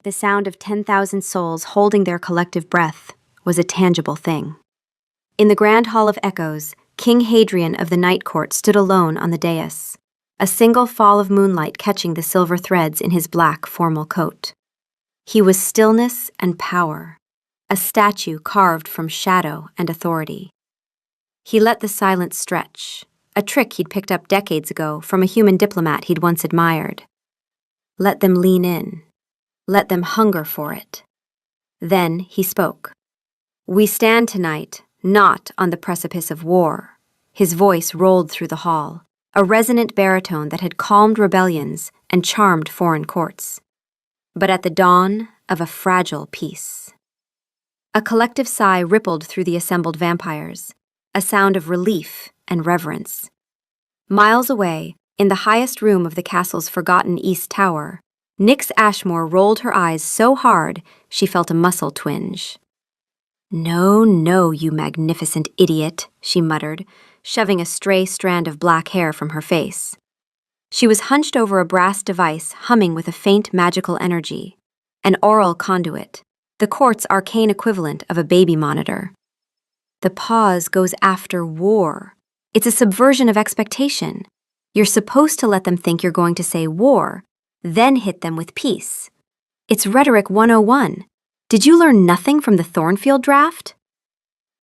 The sound of 10,000 souls holding their collective breath was a tangible thing. In the grand hall of echoes, King Hadrian of the Night Court stood alone on the dais, a single fall of moonlight catching the silver threads in his black formal coat. He was stillness and power, a statue carved from shadow and authority. He let the silence stretch, a trick he'd picked up decades ago from a human diplomat he'd once admired. Let them lean in. Let them hunger for it. Then he spoke. "We stand tonight, not on the precipice of war." His voice rolled through the hall, a resonant baritone that had calmed rebellions and charmed foreign courts, but at the dawn of a fragile peace. A collective sigh rippled through the assembled vampires, a sound of relief and reverence. Miles away, in the highest room of the castle's forgotten East Tower, Nyx Ashmore rolled her eyes so hard she felt a muscle twinge. "No, no, you magnificent idiot," she muttered, shoving a stray strand of black hair from her face. She was hunched over a brass device humming with a faint magical energy, an aural conduit, the court's arcane equivalent of a baby monitor. The pause goes after war. It's a subversion of expectation. You're supposed to let them think you're going to say war, then hit them with peace. It's Rhetoric 101. Did you learn nothing from the Thornfield draft?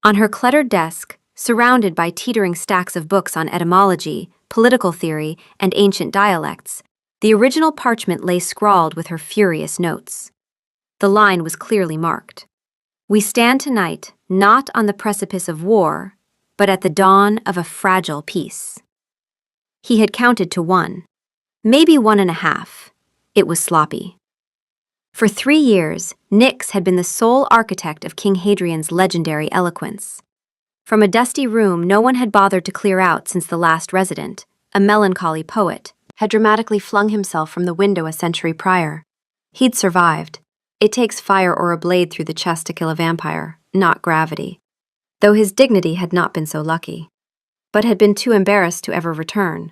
On her cluttered desk, surrounded by teetering stacks of books on etymology, political theory, and ancient dialects, the original parchment lay scrawled with her furious notes. The line was clearly marked. "We stand tonight not on the precipice of war, but at the dawn of a fragile peace." He had counted to 1, maybe 1.5. It was sloppy. For 3 years, Nyx had been the sole architect of King Hadrian's legendary eloquence. From a dusty room no one had bothered to clear out since the last resident, a melancholy poet, had dramatically flung himself from the window a century prior. He'd survived. It takes fire or a blade through the chest to kill a vampire, not gravity. Though his dignity had not been so lucky, but had been too embarrassed to ever return.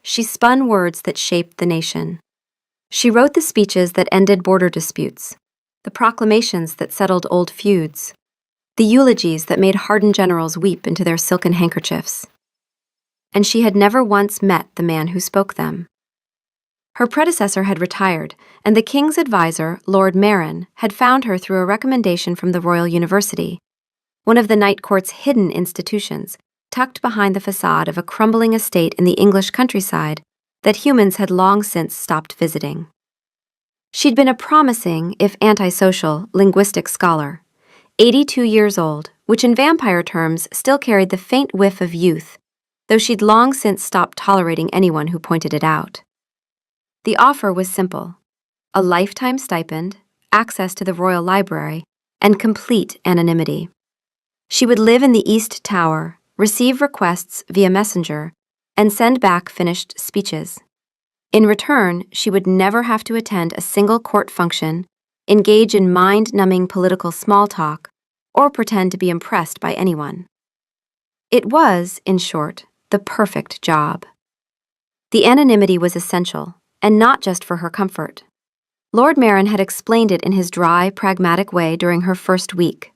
She spun words that shaped the nation. She wrote the speeches that ended border disputes, the proclamations that settled old feuds, the eulogies that made hardened generals weep into their silken handkerchiefs. And she had never once met the man who spoke them. Her predecessor had retired, and the king's advisor, Lord Marin, had found her through a recommendation from the Royal University, one of the Night Court's hidden institutions, tucked behind the facade of a crumbling estate in the English countryside that humans had long since stopped visiting. She'd been a promising, if antisocial, linguistic scholar, 82 years old, which in vampire terms still carried the faint whiff of youth, though she'd long since stopped tolerating anyone who pointed it out. The offer was simple: a lifetime stipend, access to the Royal Library, and complete anonymity. She would live in the East Tower, receive requests via messenger, and send back finished speeches. In return, she would never have to attend a single court function, engage in mind-numbing political small talk, or pretend to be impressed by anyone. It was, in short, the perfect job. The anonymity was essential, and not just for her comfort. Lord Marin had explained it in his dry, pragmatic way during her first week.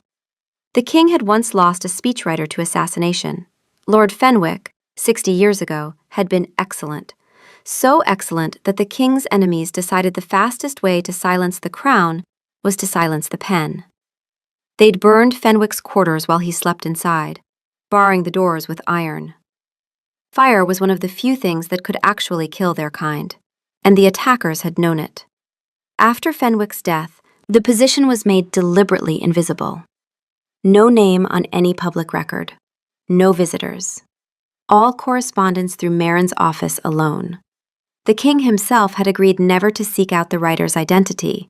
The king had once lost a speechwriter to assassination. Lord Fenwick, 60 years ago, had been excellent. So excellent that the king's enemies decided the fastest way to silence the crown was to silence the pen. They'd burned Fenwick's quarters while he slept inside, barring the doors with iron. Fire was one of the few things that could actually kill their kind, and the attackers had known it. After Fenwick's death, the position was made deliberately invisible. No name on any public record. No visitors. All correspondence through Marin's office alone. The king himself had agreed never to seek out the writer's identity.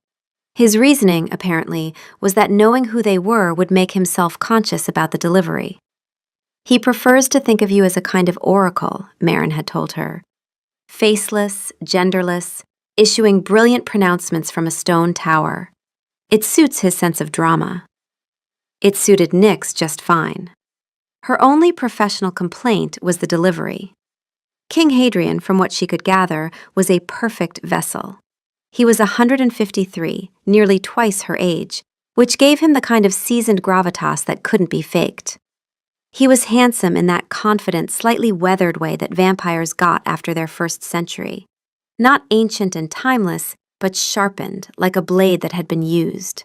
His reasoning, apparently, was that knowing who they were would make him self-conscious about the delivery. "He prefers to think of you as a kind of oracle," Marin had told her. Faceless, genderless, issuing brilliant pronouncements from a stone tower. It suits his sense of drama. It suited Nyx just fine. Her only professional complaint was the delivery. King Hadrian, from what she could gather, was a perfect vessel. He was 153, nearly twice her age, which gave him the kind of seasoned gravitas that couldn't be faked. He was handsome in that confident, slightly weathered way that vampires got after their first century. Not ancient and timeless, but sharpened, like a blade that had been used.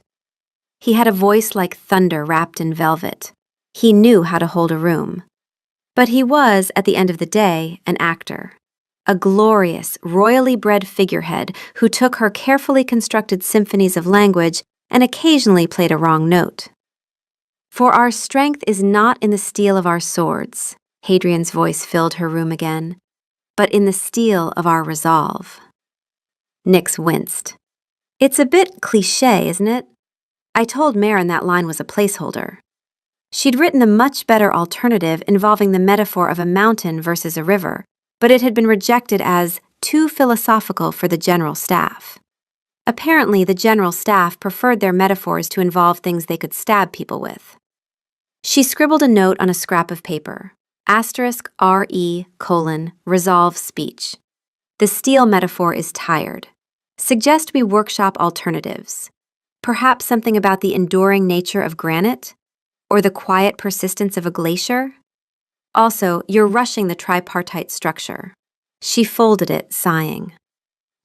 He had a voice like thunder wrapped in velvet. He knew how to hold a room. But he was, at the end of the day, an actor. A glorious, royally bred figurehead who took her carefully constructed symphonies of language and occasionally played a wrong note. For our strength is not in the steel of our swords, Hadrian's voice filled her room again, but in the steel of our resolve. Nyx winced. It's a bit cliché, isn't it? I told Maren that line was a placeholder. She'd written a much better alternative involving the metaphor of a mountain versus a river, but it had been rejected as too philosophical for the general staff. Apparently, the general staff preferred their metaphors to involve things they could stab people with. She scribbled a note on a scrap of paper, *RE: resolve speech. The steel metaphor is tired. Suggest we workshop alternatives. Perhaps something about the enduring nature of granite? Or the quiet persistence of a glacier? Also, you're rushing the tripartite structure. She folded it, sighing.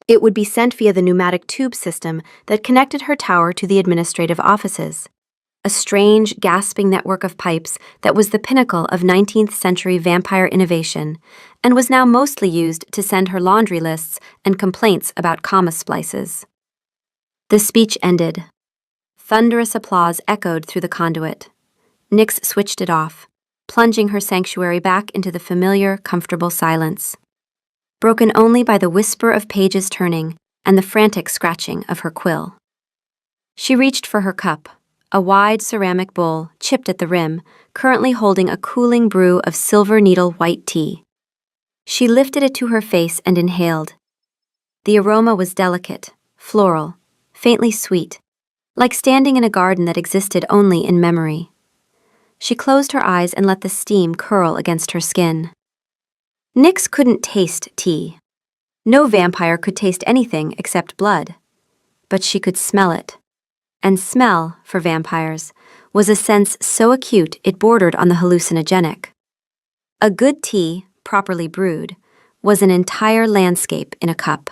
It would be sent via the pneumatic tube system that connected her tower to the administrative offices. A strange, gasping network of pipes that was the pinnacle of 19th century vampire innovation and was now mostly used to send her laundry lists and complaints about comma splices. The speech ended. Thunderous applause echoed through the conduit. Nyx switched it off, plunging her sanctuary back into the familiar, comfortable silence, broken only by the whisper of pages turning and the frantic scratching of her quill. She reached for her cup, a wide ceramic bowl chipped at the rim, currently holding a cooling brew of silver needle white tea. She lifted it to her face and inhaled. The aroma was delicate, floral, faintly sweet, like standing in a garden that existed only in memory. She closed her eyes and let the steam curl against her skin. Nyx couldn't taste tea. No vampire could taste anything except blood. But she could smell it. And smell, for vampires, was a sense so acute it bordered on the hallucinogenic. A good tea, properly brewed, was an entire landscape in a cup.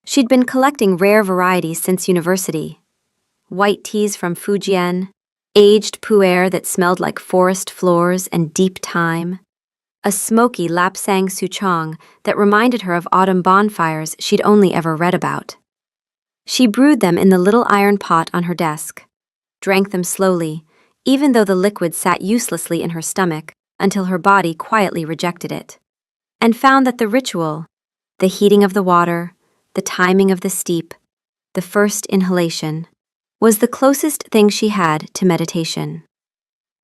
She'd been collecting rare varieties since university. White teas from Fujian, aged pu'er that smelled like forest floors and deep thyme, a smoky lapsang souchong that reminded her of autumn bonfires she'd only ever read about. She brewed them in the little iron pot on her desk, drank them slowly, even though the liquid sat uselessly in her stomach until her body quietly rejected it, and found that the ritual, the heating of the water, the timing of the steep, the first inhalation, was the closest thing she had to meditation.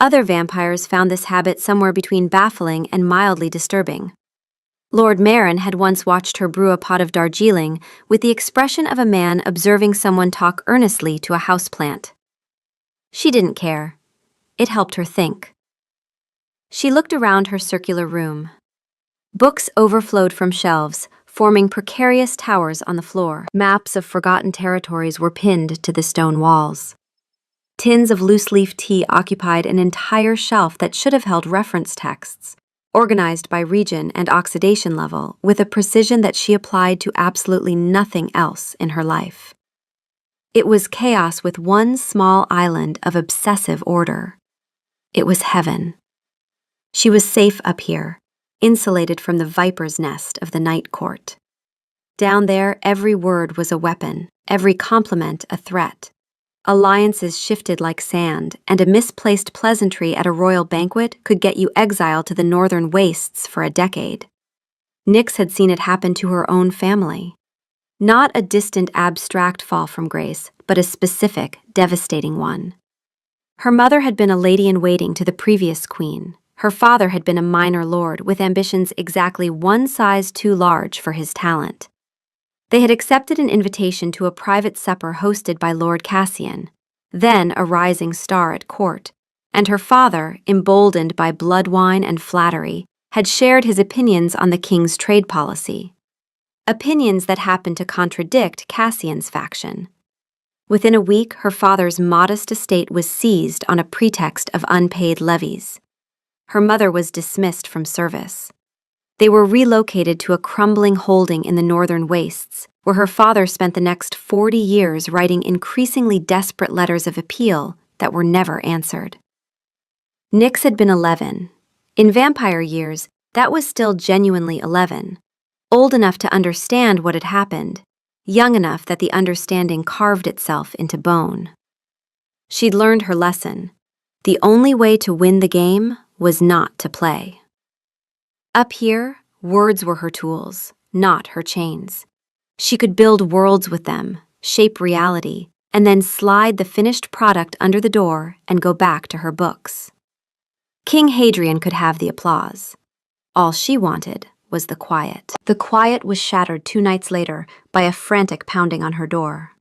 Other vampires found this habit somewhere between baffling and mildly disturbing. Lord Maren had once watched her brew a pot of Darjeeling with the expression of a man observing someone talk earnestly to a houseplant. She didn't care. It helped her think. She looked around her circular room. Books overflowed from shelves, forming precarious towers on the floor. Maps of forgotten territories were pinned to the stone walls. Tins of loose-leaf tea occupied an entire shelf that should have held reference texts, organized by region and oxidation level with a precision that she applied to absolutely nothing else in her life. It was chaos with one small island of obsessive order. It was heaven. She was safe up here, insulated from the viper's nest of the night court. Down there, every word was a weapon, every compliment a threat. Alliances shifted like sand, and a misplaced pleasantry at a royal banquet could get you exiled to the northern wastes for a decade. Nyx had seen it happen to her own family. Not a distant abstract fall from grace, but a specific, devastating one. Her mother had been a lady-in-waiting to the previous queen. Her father had been a minor lord with ambitions exactly one size too large for his talent. They had accepted an invitation to a private supper hosted by Lord Cassian, then a rising star at court, and her father, emboldened by blood wine and flattery, had shared his opinions on the king's trade policy. opinions that happened to contradict Cassian's faction. Within a week, her father's modest estate was seized on a pretext of unpaid levies. Her mother was dismissed from service. They were relocated to a crumbling holding in the northern wastes, where her father spent the next 40 years writing increasingly desperate letters of appeal that were never answered. Nyx had been 11. In vampire years, that was still genuinely 11. Old enough to understand what had happened, young enough that the understanding carved itself into bone. She'd learned her lesson. The only way to win the game was not to play. Up here, words were her tools, not her chains. She could build worlds with them, shape reality, and then slide the finished product under the door and go back to her books. King Hadrian could have the applause. All she wanted was the quiet. The quiet was shattered 2 nights later by a frantic pounding on her door.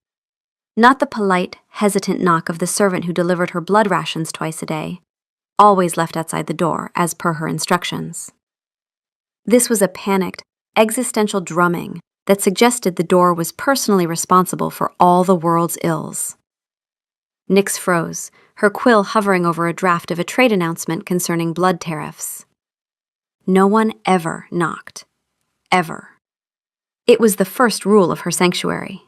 Not the polite, hesitant knock of the servant who delivered her blood rations twice a day, always left outside the door as per her instructions. This was a panicked, existential drumming that suggested the door was personally responsible for all the world's ills. Nyx froze, her quill hovering over a draft of a trade announcement concerning blood tariffs. No one ever knocked. Ever. It was the first rule of her sanctuary.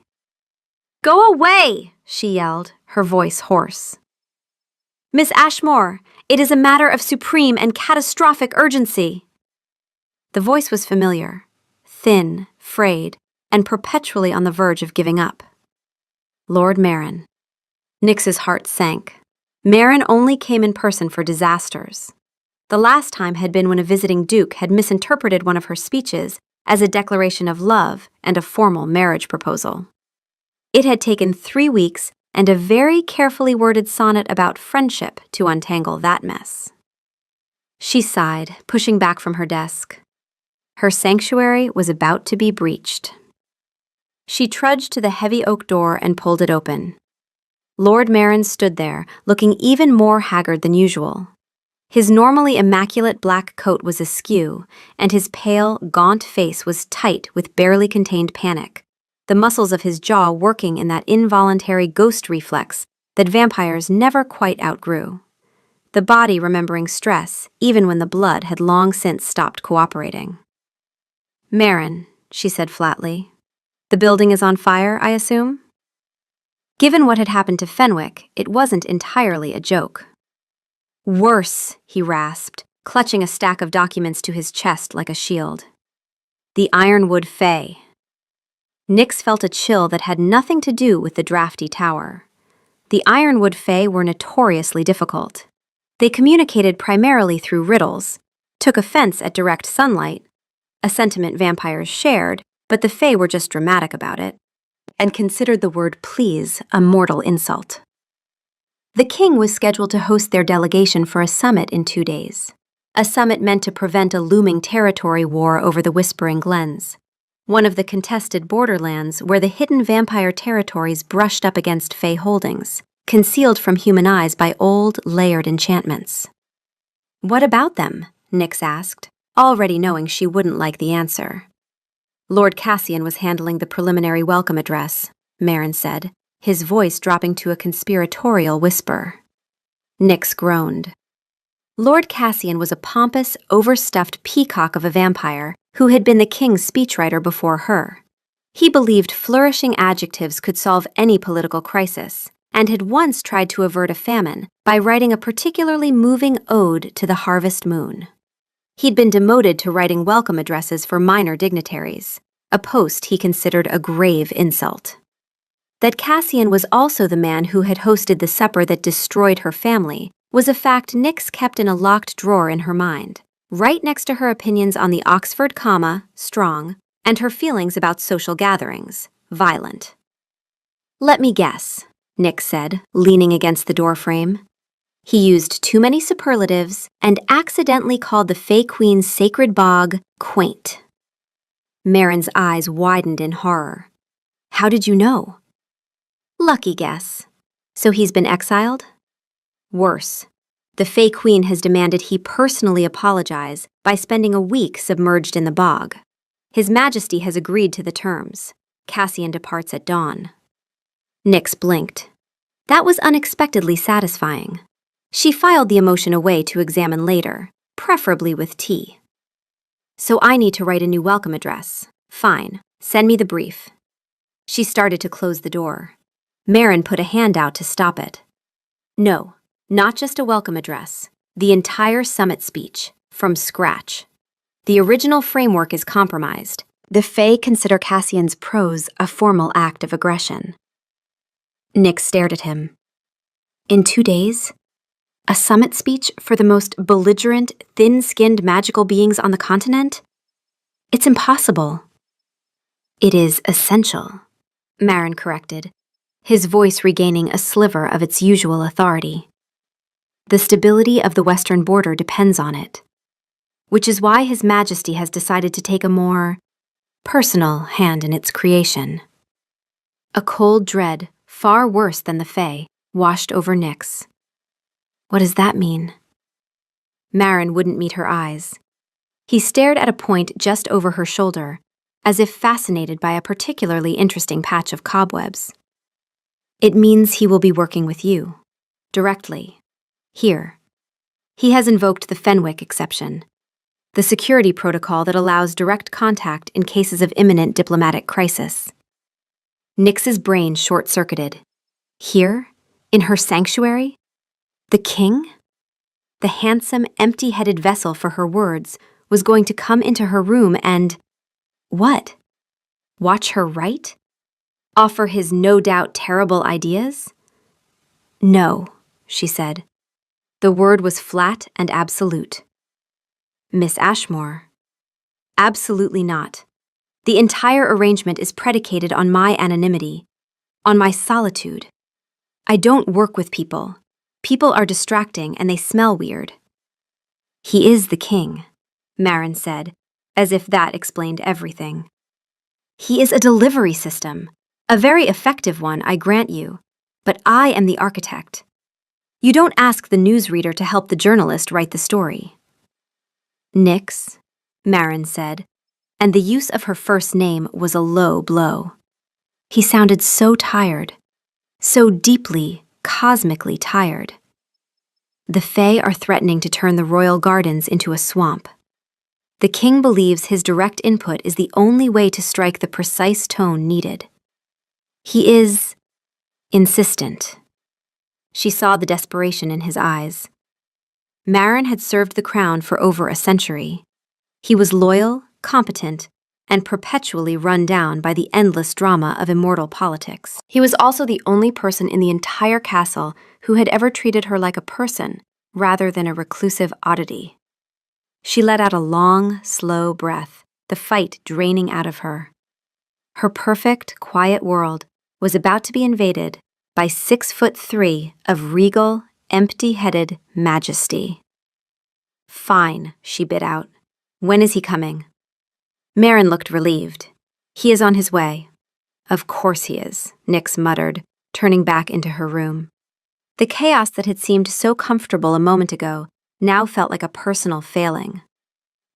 "Go away!" she yelled, her voice hoarse. "Miss Ashmore, it is a matter of supreme and catastrophic urgency." The voice was familiar, thin, frayed, and perpetually on the verge of giving up. Lord Marin. Nyx's heart sank. Marin only came in person for disasters. The last time had been when a visiting duke had misinterpreted one of her speeches as a declaration of love and a formal marriage proposal. It had taken 3 weeks and a very carefully worded sonnet about friendship to untangle that mess. She sighed, pushing back from her desk. Her sanctuary was about to be breached. She trudged to the heavy oak door and pulled it open. Lord Marin stood there, looking even more haggard than usual. His normally immaculate black coat was askew, and his pale, gaunt face was tight with barely contained panic, the muscles of his jaw working in that involuntary ghost reflex that vampires never quite outgrew. The body remembering stress, even when the blood had long since stopped cooperating. "Marin," she said flatly. "The building is on fire, I assume?" Given what had happened to Fenwick, it wasn't entirely a joke. "Worse," he rasped, clutching a stack of documents to his chest like a shield. "The Ironwood Fae." Nyx felt a chill that had nothing to do with the drafty tower. The Ironwood Fae were notoriously difficult. They communicated primarily through riddles, took offense at direct sunlight, a sentiment vampires shared, but the Fae were just dramatic about it, and considered the word please a mortal insult. The king was scheduled to host their delegation for a summit in 2 days. A summit meant to prevent a looming territory war over the Whispering Glens, one of the contested borderlands where the hidden vampire territories brushed up against Fae holdings, concealed from human eyes by old, layered enchantments. "What about them?" Nyx asked, already knowing she wouldn't like the answer. "Lord Cassian was handling the preliminary welcome address," Marin said, his voice dropping to a conspiratorial whisper. Nyx groaned. Lord Cassian was a pompous, overstuffed peacock of a vampire who had been the king's speechwriter before her. He believed flourishing adjectives could solve any political crisis, and had once tried to avert a famine by writing a particularly moving ode to the harvest moon. He'd been demoted to writing welcome addresses for minor dignitaries, a post he considered a grave insult. That Cassian was also the man who had hosted the supper that destroyed her family was a fact Nyx kept in a locked drawer in her mind, right next to her opinions on the Oxford comma, strong, and her feelings about social gatherings, violent. "Let me guess," Nyx said, leaning against the doorframe. "He used too many superlatives and accidentally called the Fae Queen's sacred bog quaint." Marin's eyes widened in horror. "How did you know?" "Lucky guess. So he's been exiled?" "Worse. The Fae Queen has demanded he personally apologize by spending a week submerged in the bog. His Majesty has agreed to the terms. Cassian departs at dawn. Nyx blinked. That was unexpectedly satisfying. She filed the emotion away to examine later, preferably with tea. So I need to write a new welcome address. Fine, send me the brief. She started to close the door. Marin put a hand out to stop it. No, not just a welcome address. The entire summit speech, from scratch. The original framework is compromised. The Fae consider Cassian's prose a formal act of aggression. Nyx stared at him. In 2 days? A summit speech for the most belligerent, thin-skinned magical beings on the continent? It's impossible. It is essential, Marin corrected, his voice regaining a sliver of its usual authority. The stability of the western border depends on it, which is why His Majesty has decided to take a more personal hand in its creation. A cold dread, far worse than the Fae, washed over Nyx. What does that mean? Marin wouldn't meet her eyes. He stared at a point just over her shoulder, as if fascinated by a particularly interesting patch of cobwebs. It means he will be working with you, directly, here. He has invoked the Fenwick exception, the security protocol that allows direct contact in cases of imminent diplomatic crisis. Nyx's brain short-circuited. Here? In her sanctuary? The king? The handsome, empty-headed vessel for her words was going to come into her room and… what? Watch her write? Offer his no-doubt terrible ideas? No, she said. The word was flat and absolute. Miss Ashmore. Absolutely not. The entire arrangement is predicated on my anonymity, on my solitude. I don't work with people. People are distracting and they smell weird. He is the king, Marin said, as if that explained everything. He is a delivery system, a very effective one, I grant you, but I am the architect. You don't ask the newsreader to help the journalist write the story. Nyx, Marin said, and the use of her first name was a low blow. He sounded so tired, so deeply, cosmically tired. The Fae are threatening to turn the royal gardens into a swamp. The king believes his direct input is the only way to strike the precise tone needed. He is insistent. She saw the desperation in his eyes. Marin had served the crown for over a century. He was loyal, competent, and perpetually run down by the endless drama of immortal politics. He was also the only person in the entire castle who had ever treated her like a person rather than a reclusive oddity. She let out a long, slow breath, the fight draining out of her. Her perfect, quiet world was about to be invaded by 6'3" of regal, empty-headed majesty. Fine, she bit out. When is he coming? Marin looked relieved. He is on his way. Of course he is, Nyx muttered, turning back into her room. The chaos that had seemed so comfortable a moment ago now felt like a personal failing.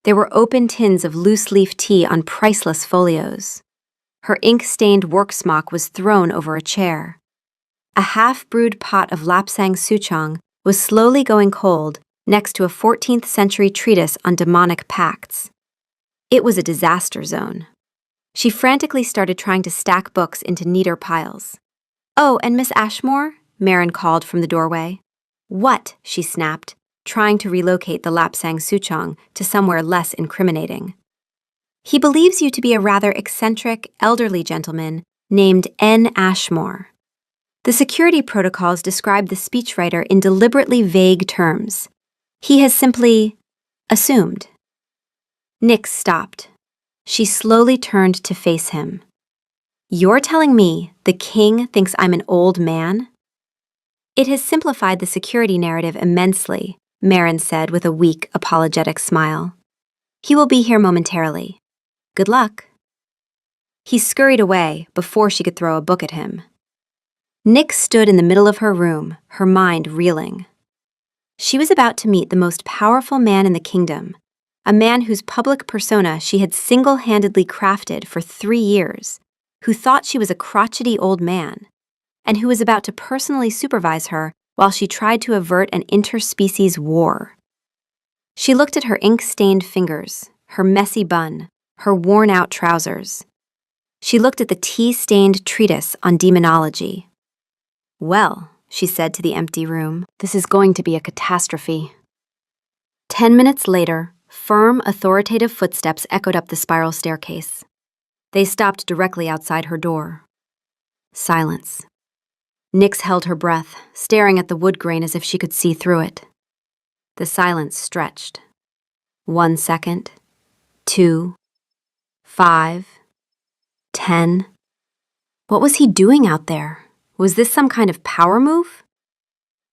There were open tins of loose-leaf tea on priceless folios. Her ink-stained work smock was thrown over a chair. A half-brewed pot of lapsang souchong was slowly going cold next to a 14th century treatise on demonic pacts. It was a disaster zone. She frantically started trying to stack books into neater piles. Oh, and Miss Ashmore? Marin called from the doorway. What? She snapped, trying to relocate the lapsang souchong to somewhere less incriminating. He believes you to be a rather eccentric, elderly gentleman named N. Ashmore. The security protocols describe the speechwriter in deliberately vague terms. He has simply assumed. Nyx stopped. She slowly turned to face him. You're telling me the king thinks I'm an old man? It has simplified the security narrative immensely, Marin said with a weak, apologetic smile. He will be here momentarily. Good luck. He scurried away before she could throw a book at him. Nyx stood in the middle of her room, her mind reeling. She was about to meet the most powerful man in the kingdom, a man whose public persona she had single-handedly crafted for 3 years, who thought she was a crotchety old man, and who was about to personally supervise her while she tried to avert an interspecies war. She looked at her ink-stained fingers, her messy bun, her worn-out trousers. She looked at the tea-stained treatise on demonology. "Well," she said to the empty room, "this is going to be a catastrophe." 10 minutes later, firm, authoritative footsteps echoed up the spiral staircase. They stopped directly outside her door. Silence. Nyx held her breath, staring at the wood grain as if she could see through it. The silence stretched. 1 second, 2, 5, 10. What was he doing out there? Was this some kind of power move?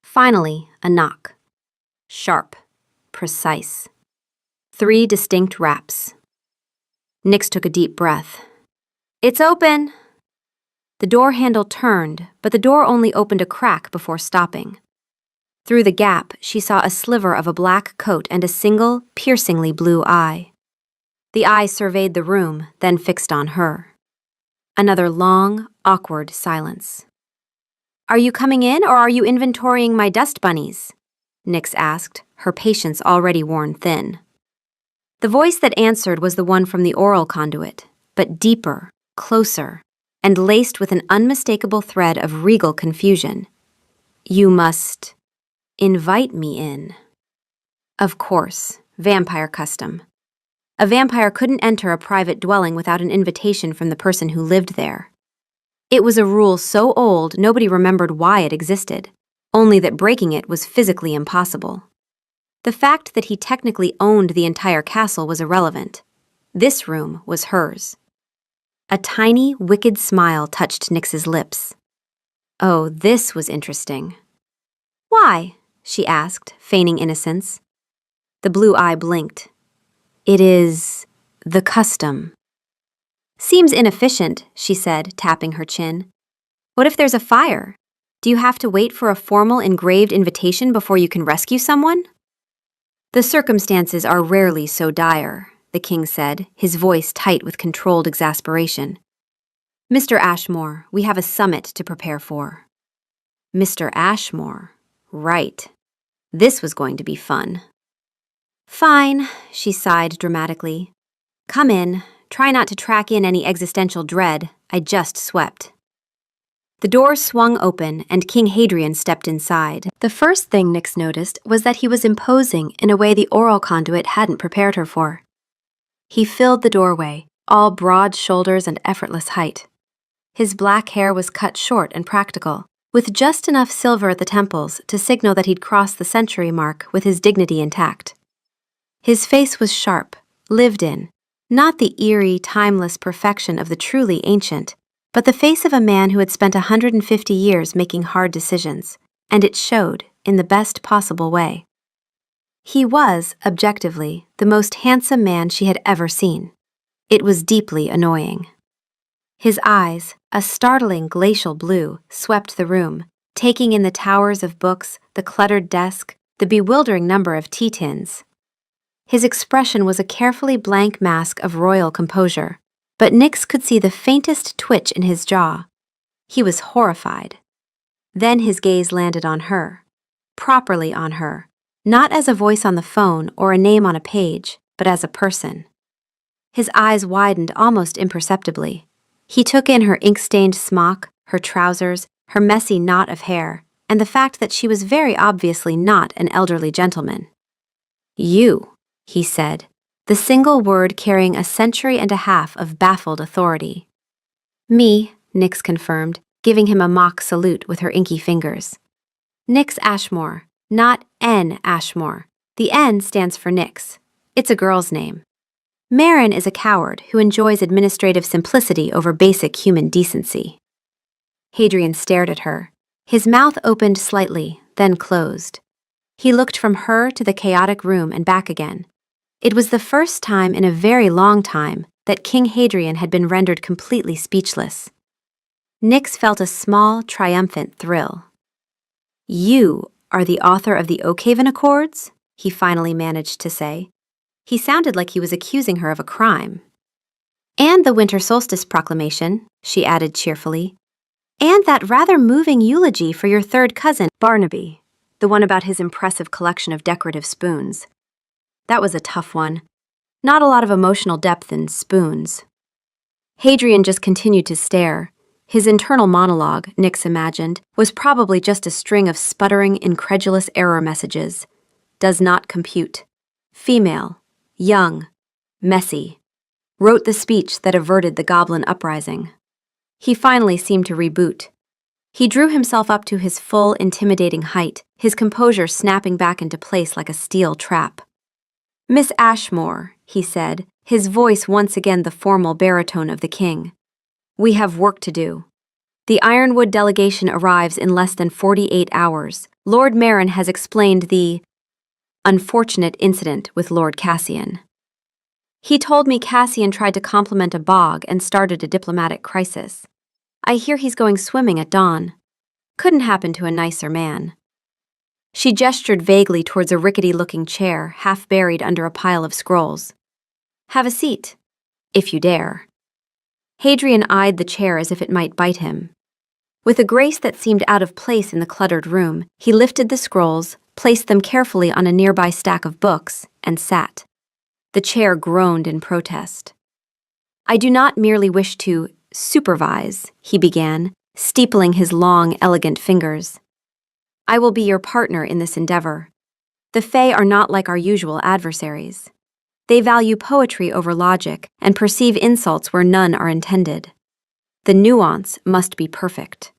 Finally, a knock. Sharp, precise. 3 distinct raps. Nyx took a deep breath. "It's open!" The door handle turned, but the door only opened a crack before stopping. Through the gap, she saw a sliver of a black coat and a single, piercingly blue eye. The eye surveyed the room, then fixed on her. Another long, awkward silence. "Are you coming in, or are you inventorying my dust bunnies?" Nyx asked, her patience already worn thin. The voice that answered was the one from the oral conduit, but deeper, closer, and laced with an unmistakable thread of regal confusion. "You must invite me in." Of course, vampire custom. A vampire couldn't enter a private dwelling without an invitation from the person who lived there. It was a rule so old nobody remembered why it existed, only that breaking it was physically impossible. The fact that he technically owned the entire castle was irrelevant. This room was hers. A tiny, wicked smile touched Nyx's lips. Oh, this was interesting. "Why?" she asked, feigning innocence. The blue eye blinked. "It is the custom." "Seems inefficient," she said, tapping her chin. "What if there's a fire? Do you have to wait for a formal engraved invitation before you can rescue someone?" "The circumstances are rarely so dire," the king said, his voice tight with controlled exasperation. "Mr. Ashmore, we have a summit to prepare for." Mr. Ashmore. Right. This was going to be fun. "Fine," she sighed dramatically. "Come in. Try not to track in any existential dread. I just swept." The door swung open, and King Hadrian stepped inside. The first thing Nyx noticed was that he was imposing in a way the oral conduit hadn't prepared her for. He filled the doorway, all broad shoulders and effortless height. His black hair was cut short and practical, with just enough silver at the temples to signal that he'd crossed the century mark with his dignity intact. His face was sharp, lived in, not the eerie, timeless perfection of the truly ancient, but the face of a man who had spent 150 years making hard decisions, and it showed in the best possible way. He was, objectively, the most handsome man she had ever seen. It was deeply annoying. His eyes, a startling glacial blue, swept the room, taking in the towers of books, the cluttered desk, the bewildering number of tea tins. His expression was a carefully blank mask of royal composure, but Nyx could see the faintest twitch in his jaw. He was horrified. Then his gaze landed on her, properly on her, not as a voice on the phone or a name on a page, but as a person. His eyes widened almost imperceptibly. He took in her ink-stained smock, her trousers, her messy knot of hair, and the fact that she was very obviously not an elderly gentleman. "You," he said, the single word carrying a century and a half of baffled authority. "Me," Nyx confirmed, giving him a mock salute with her inky fingers. "Nyx Ashmore, not N. Ashmore. The N stands for Nyx. It's a girl's name. Marin is a coward who enjoys administrative simplicity over basic human decency." Hadrian stared at her. His mouth opened slightly, then closed. He looked from her to the chaotic room and back again. It was the first time in a very long time that King Hadrian had been rendered completely speechless. Nyx felt a small, triumphant thrill. "You are the author of the Oakhaven Accords?" he finally managed to say. He sounded like he was accusing her of a crime. "And the winter solstice proclamation," she added cheerfully. "And that rather moving eulogy for your third cousin, Barnaby, the one about his impressive collection of decorative spoons. That was a tough one. Not a lot of emotional depth in spoons." Hadrian just continued to stare. His internal monologue, Nyx imagined, was probably just a string of sputtering, incredulous error messages. Does not compute. Female. Young. Messy. Wrote the speech that averted the goblin uprising. He finally seemed to reboot. He drew himself up to his full, intimidating height, his composure snapping back into place like a steel trap. "Miss Ashmore," he said, his voice once again the formal baritone of the king. "We have work to do. The Ironwood delegation arrives in less than 48 hours. Lord Marin has explained the unfortunate incident with Lord Cassian. He told me Cassian tried to compliment a bog and started a diplomatic crisis. I hear he's going swimming at dawn. Couldn't happen to a nicer man." She gestured vaguely towards a rickety-looking chair, half buried under a pile of scrolls. "Have a seat, if you dare." Hadrian eyed the chair as if it might bite him. With a grace that seemed out of place in the cluttered room, he lifted the scrolls, placed them carefully on a nearby stack of books, and sat. The chair groaned in protest. "I do not merely wish to supervise," he began, steepling his long, elegant fingers. "I will be your partner in this endeavor. The Fae are not like our usual adversaries. They value poetry over logic and perceive insults where none are intended. The nuance must be perfect."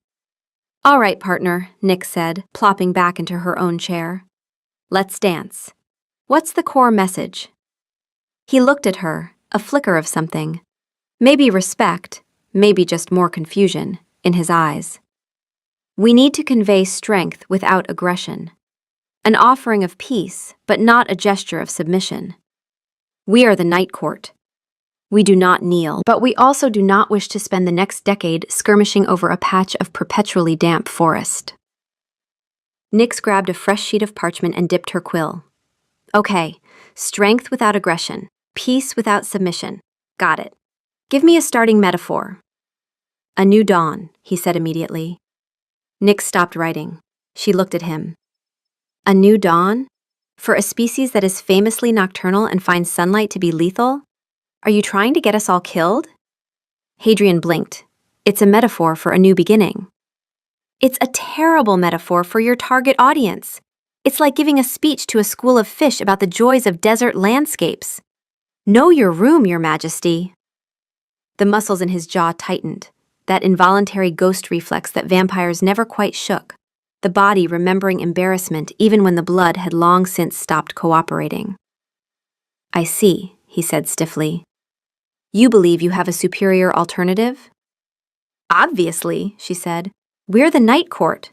"All right, partner," Nyx said, plopping back into her own chair. "Let's dance. What's the core message?" He looked at her, a flicker of something. Maybe respect, maybe just more confusion, in his eyes. "We need to convey strength without aggression. An offering of peace, but not a gesture of submission. We are the Night Court. We do not kneel, but we also do not wish to spend the next decade skirmishing over a patch of perpetually damp forest." Nyx grabbed a fresh sheet of parchment and dipped her quill. "Okay, strength without aggression, peace without submission. Got it. Give me a starting metaphor." "A new dawn," he said immediately. Nyx stopped writing. She looked at him. "A new dawn? For a species that is famously nocturnal and finds sunlight to be lethal? Are you trying to get us all killed?" Hadrian blinked. "It's a metaphor for a new beginning." "It's a terrible metaphor for your target audience. It's like giving a speech to a school of fish about the joys of desert landscapes. Know your room, Your Majesty." The muscles in his jaw tightened, that involuntary ghost reflex that vampires never quite shook, the body remembering embarrassment even when the blood had long since stopped cooperating. "I see," he said stiffly. "You believe you have a superior alternative?" "Obviously," she said. "We're the Night Court.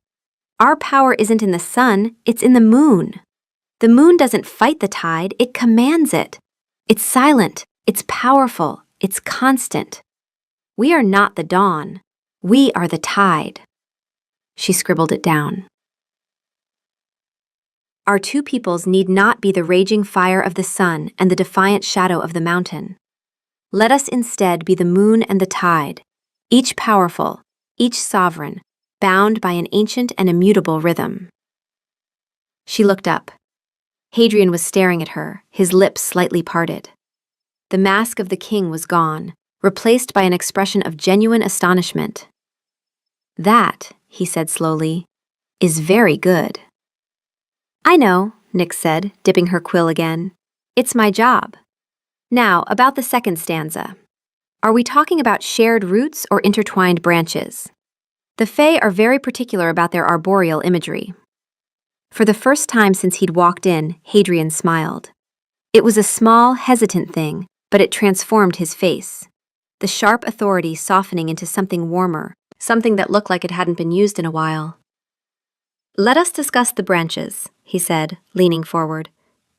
Our power isn't in the sun, it's in the moon. The moon doesn't fight the tide, it commands it. It's silent, it's powerful, it's constant. We are not the dawn. We are the tide." She scribbled it down. "Our two peoples need not be the raging fire of the sun and the defiant shadow of the mountain. Let us instead be the moon and the tide, each powerful, each sovereign, bound by an ancient and immutable rhythm." She looked up. Hadrian was staring at her, his lips slightly parted. The mask of the king was gone, replaced by an expression of genuine astonishment. "That," he said slowly, "is very good." "I know," Nyx said, dipping her quill again. "It's my job. Now, about the second stanza. Are we talking about shared roots or intertwined branches? The Fae are very particular about their arboreal imagery." For the first time since he'd walked in, Hadrian smiled. It was a small, hesitant thing, but it transformed his face. The sharp authority softening into something warmer, something that looked like it hadn't been used in a while. "Let us discuss the branches," he said, leaning forward.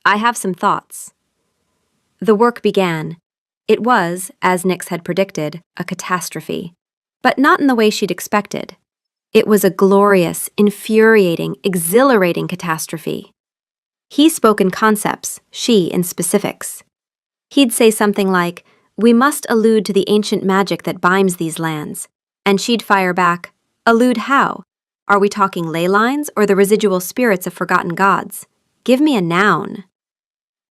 "I have some thoughts." The work began. It was, as Nyx had predicted, a catastrophe, but not in the way she'd expected. It was a glorious, infuriating, exhilarating catastrophe. He spoke in concepts, she in specifics. He'd say something like, "We must allude to the ancient magic that binds these lands." And she'd fire back, "Allude how? Are we talking ley lines or the residual spirits of forgotten gods? Give me a noun."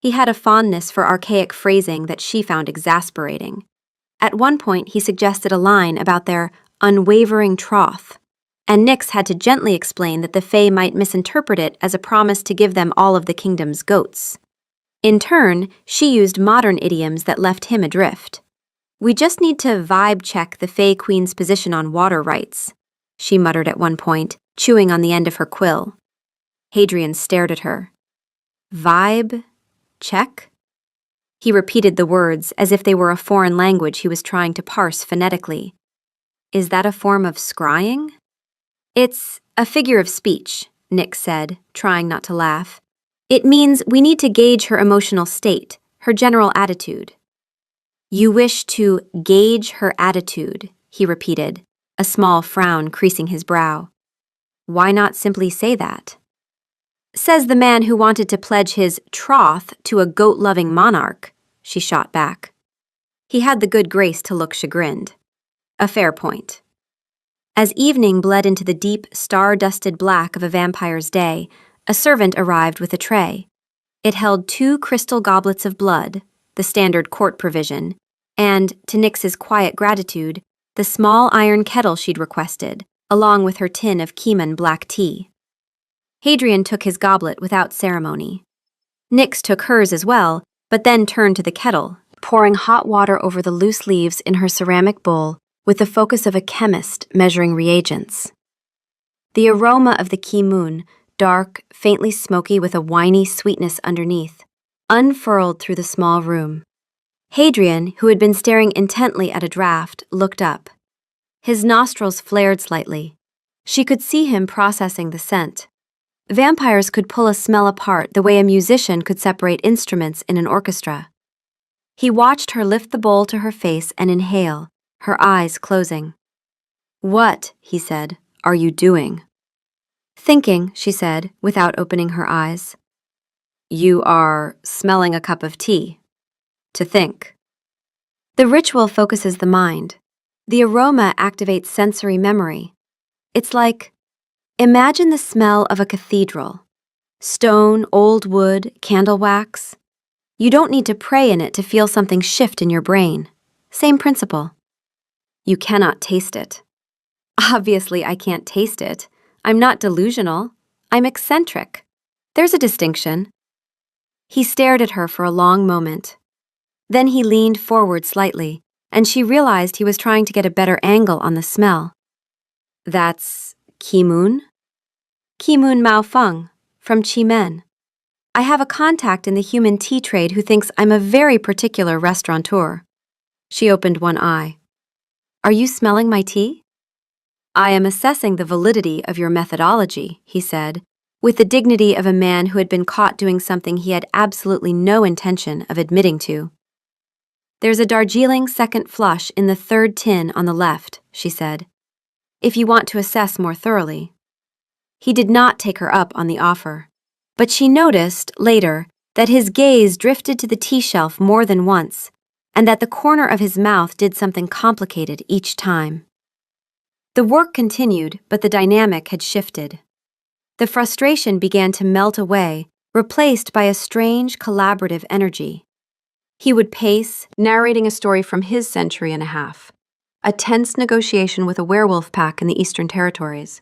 He had a fondness for archaic phrasing that she found exasperating. At one point, he suggested a line about their unwavering troth, and Nyx had to gently explain that the Fae might misinterpret it as a promise to give them all of the kingdom's goats. In turn, she used modern idioms that left him adrift. "We just need to vibe check the Fae Queen's position on water rights," she muttered at one point, chewing on the end of her quill. Hadrian stared at her. "Vibe check?" He repeated the words as if they were a foreign language he was trying to parse phonetically. "Is that a form of scrying?" "It's a figure of speech," Nyx said, trying not to laugh. "It means we need to gauge her emotional state, her general attitude." "You wish to gauge her attitude," he repeated, a small frown creasing his brow. "Why not simply say that?" "Says the man who wanted to pledge his troth to a goat-loving monarch," she shot back. He had the good grace to look chagrined. A fair point. As evening bled into the deep, star-dusted black of a vampire's day, a servant arrived with a tray. It held 2 crystal goblets of blood, the standard court provision, and, to Nyx's quiet gratitude, the small iron kettle she'd requested, along with her tin of Keeman black tea. Hadrian took his goblet without ceremony. Nyx took hers as well, but then turned to the kettle, pouring hot water over the loose leaves in her ceramic bowl with the focus of a chemist measuring reagents. The aroma of the Keemun, dark, faintly smoky with a winey sweetness underneath, unfurled through the small room. Hadrian, who had been staring intently at a draught, looked up. His nostrils flared slightly. She could see him processing the scent. Vampires could pull a smell apart the way a musician could separate instruments in an orchestra. He watched her lift the bowl to her face and inhale, her eyes closing. "What," he said, "are you doing?" "Thinking," she said, without opening her eyes. "You are smelling a cup of tea. To think." The ritual focuses the mind. The aroma activates sensory memory. It's like, imagine the smell of a cathedral. Stone, old wood, candle wax. You don't need to pray in it to feel something shift in your brain. Same principle. You cannot taste it. Obviously, I can't taste it. I'm not delusional. I'm eccentric. There's a distinction. He stared at her for a long moment. Then he leaned forward slightly, and she realized he was trying to get a better angle on the smell. "That's Keemun?" "Keemun Mao Feng, from Qimen. I have a contact in the human tea trade who thinks I'm a very particular restaurateur." She opened one eye. "Are you smelling my tea?" "I am assessing the validity of your methodology," he said, with the dignity of a man who had been caught doing something he had absolutely no intention of admitting to. "There's a Darjeeling second flush in the 3rd tin on the left," she said, "if you want to assess more thoroughly." He did not take her up on the offer, but she noticed, later, that his gaze drifted to the tea shelf more than once, and that the corner of his mouth did something complicated each time. The work continued, but the dynamic had shifted. The frustration began to melt away, replaced by a strange collaborative energy. He would pace, narrating a story from his century and a half. A tense negotiation with a werewolf pack in the Eastern Territories.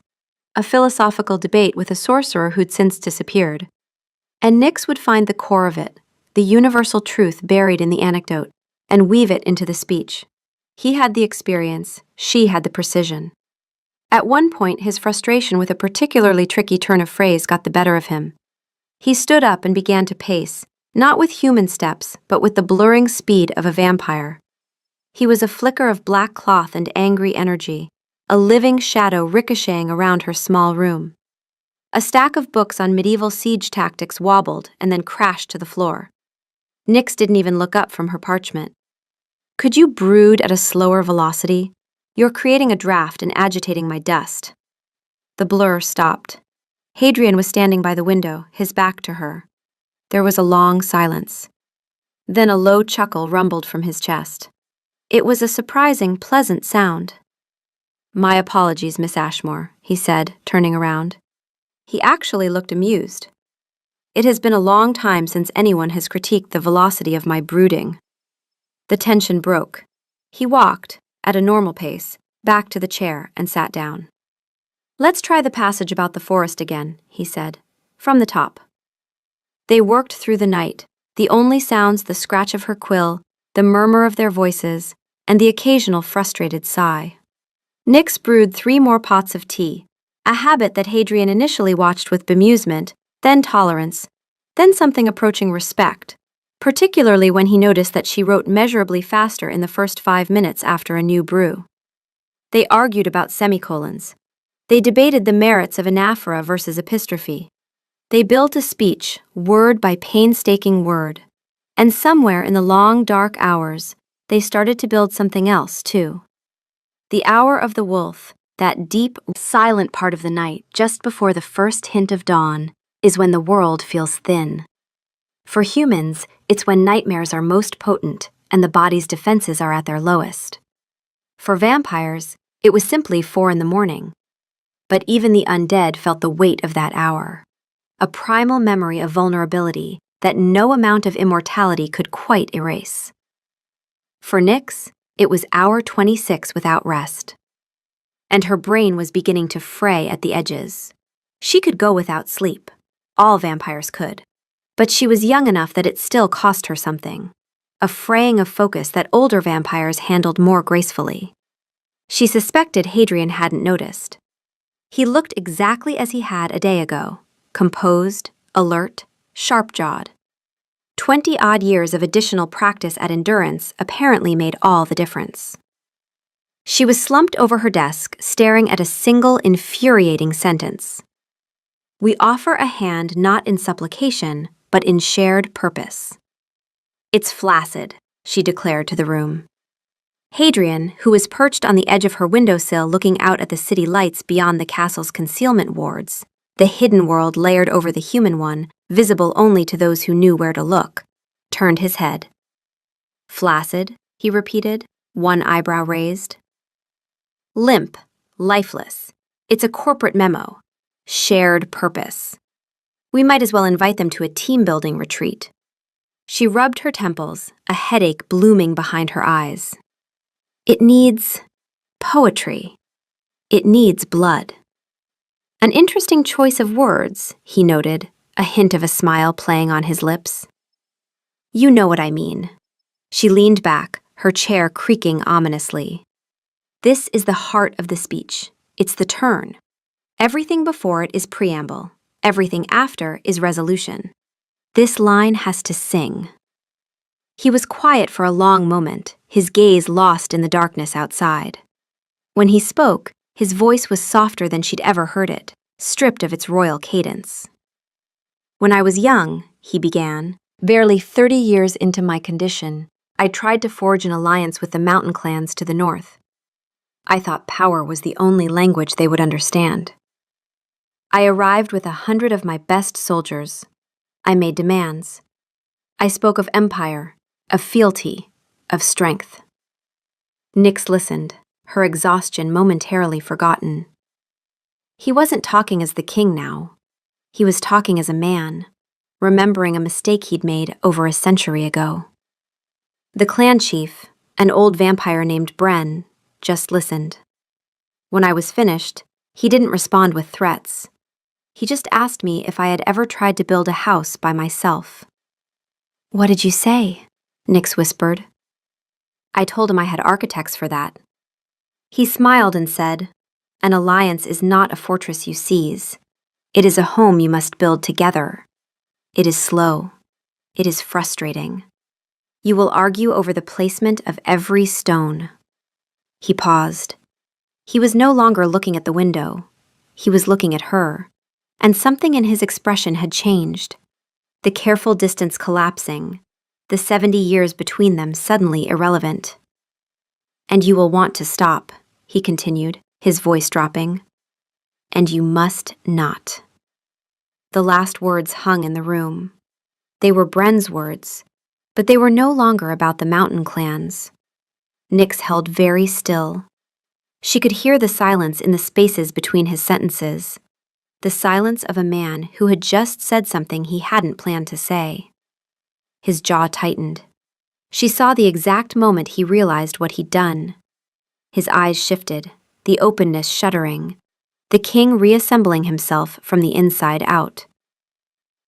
A philosophical debate with a sorcerer who'd since disappeared. And Nyx would find the core of it, the universal truth buried in the anecdote, and weave it into the speech. He had the experience, she had the precision. At one point, his frustration with a particularly tricky turn of phrase got the better of him. He stood up and began to pace, not with human steps, but with the blurring speed of a vampire. He was a flicker of black cloth and angry energy, a living shadow ricocheting around her small room. A stack of books on medieval siege tactics wobbled and then crashed to the floor. Nyx didn't even look up from her parchment. "Could you brood at a slower velocity? You're creating a draft and agitating my dust." The blur stopped. Hadrian was standing by the window, his back to her. There was a long silence. Then a low chuckle rumbled from his chest. It was a surprising, pleasant sound. "My apologies, Miss Ashmore," he said, turning around. He actually looked amused. "It has been a long time since anyone has critiqued the velocity of my brooding." The tension broke. He walked, at a normal pace, back to the chair and sat down. "Let's try the passage about the forest again," he said, "from the top." They worked through the night, the only sounds the scratch of her quill, the murmur of their voices, and the occasional frustrated sigh. Nix brewed 3 more pots of tea, a habit that Hadrian initially watched with bemusement, then tolerance, then something approaching respect, particularly when he noticed that she wrote measurably faster in the first 5 minutes after a new brew. They argued about semicolons. They debated the merits of anaphora versus epistrophe. They built a speech, word by painstaking word. And somewhere in the long, dark hours, they started to build something else, too. The hour of the wolf, that deep, silent part of the night just before the first hint of dawn, is when the world feels thin. For humans, it's when nightmares are most potent and the body's defenses are at their lowest. For vampires, it was simply 4 in the morning. But even the undead felt the weight of that hour, a primal memory of vulnerability that no amount of immortality could quite erase. For Nyx, it was hour 26 without rest. And her brain was beginning to fray at the edges. She could go without sleep. All vampires could. But she was young enough that it still cost her something. A fraying of focus that older vampires handled more gracefully. She suspected Hadrian hadn't noticed. He looked exactly as he had a day ago, composed, alert, sharp-jawed. 20-odd years of additional practice at endurance apparently made all the difference. She was slumped over her desk, staring at a single infuriating sentence. "We offer a hand not in supplication, but in shared purpose." "It's flaccid," she declared to the room. Hadrian, who was perched on the edge of her windowsill looking out at the city lights beyond the castle's concealment wards, the hidden world layered over the human one, visible only to those who knew where to look, turned his head. "Flaccid," he repeated, one eyebrow raised. "Limp, lifeless. It's a corporate memo. Shared purpose. We might as well invite them to a team-building retreat." She rubbed her temples, a headache blooming behind her eyes. "It needs poetry. It needs blood." An interesting choice of words, he noted, a hint of a smile playing on his lips. "You know what I mean." She leaned back, her chair creaking ominously. "This is the heart of the speech. It's the turn. Everything before it is preamble. Everything after is resolution. This line has to sing." He was quiet for a long moment, his gaze lost in the darkness outside. When he spoke, his voice was softer than she'd ever heard it, stripped of its royal cadence. "When I was young," he began, "barely 30 years into my condition, I tried to forge an alliance with the mountain clans to the north. I thought power was the only language they would understand. I arrived with 100 of my best soldiers. I made demands. I spoke of empire, of fealty, of strength." Nyx listened, her exhaustion momentarily forgotten. He wasn't talking as the king now. He was talking as a man, remembering a mistake he'd made over a century ago. The clan chief, an old vampire named Bren, just listened. When I was finished, he didn't respond with threats. He just asked me if I had ever tried to build a house by myself. "What did you say?" Nyx whispered. I told him I had architects for that. He smiled and said, "An alliance is not a fortress you seize. It is a home you must build together. It is slow. It is frustrating. You will argue over the placement of every stone." He paused. He was no longer looking at the window. He was looking at her, and something in his expression had changed. The careful distance collapsing, the 70 years between them suddenly irrelevant. "And you will want to stop," he continued, his voice dropping. "And you must not." The last words hung in the room. They were Bren's words, but they were no longer about the mountain clans. Nyx held very still. She could hear the silence in the spaces between his sentences, the silence of a man who had just said something he hadn't planned to say. His jaw tightened. She saw the exact moment he realized what he'd done. His eyes shifted, the openness shuddering, the king reassembling himself from the inside out.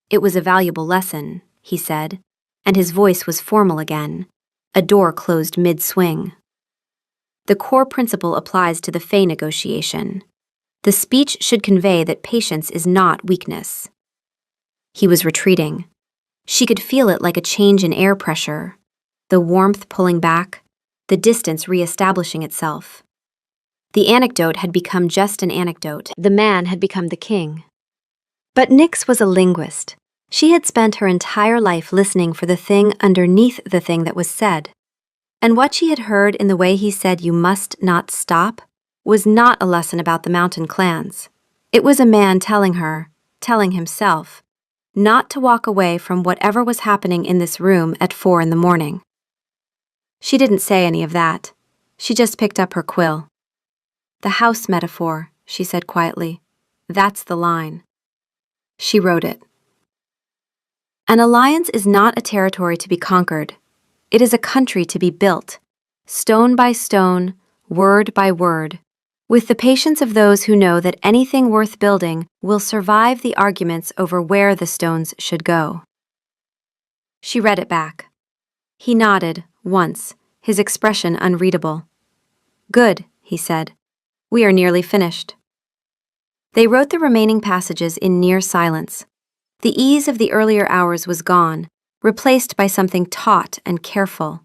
It was a valuable lesson, he said, and his voice was formal again. A door closed mid-swing. The core principle applies to the Fey negotiation. The speech should convey that patience is not weakness. He was retreating. She could feel it like a change in air pressure, the warmth pulling back, the distance re-establishing itself. The anecdote had become just an anecdote. The man had become the king. But Nyx was a linguist. She had spent her entire life listening for the thing underneath the thing that was said. And what she had heard in the way he said "you must not stop" was not a lesson about the mountain clans. It was a man telling her, telling himself, not to walk away from whatever was happening in this room at 4 a.m. She didn't say any of that. She just picked up her quill. "The house metaphor," she said quietly. "That's the line." She wrote it. An alliance is not a territory to be conquered. It is a country to be built, stone by stone, word by word, with the patience of those who know that anything worth building will survive the arguments over where the stones should go. She read it back. He nodded, once, his expression unreadable. "Good," he said. "We are nearly finished." They wrote the remaining passages in near silence. The ease of the earlier hours was gone, replaced by something taut and careful.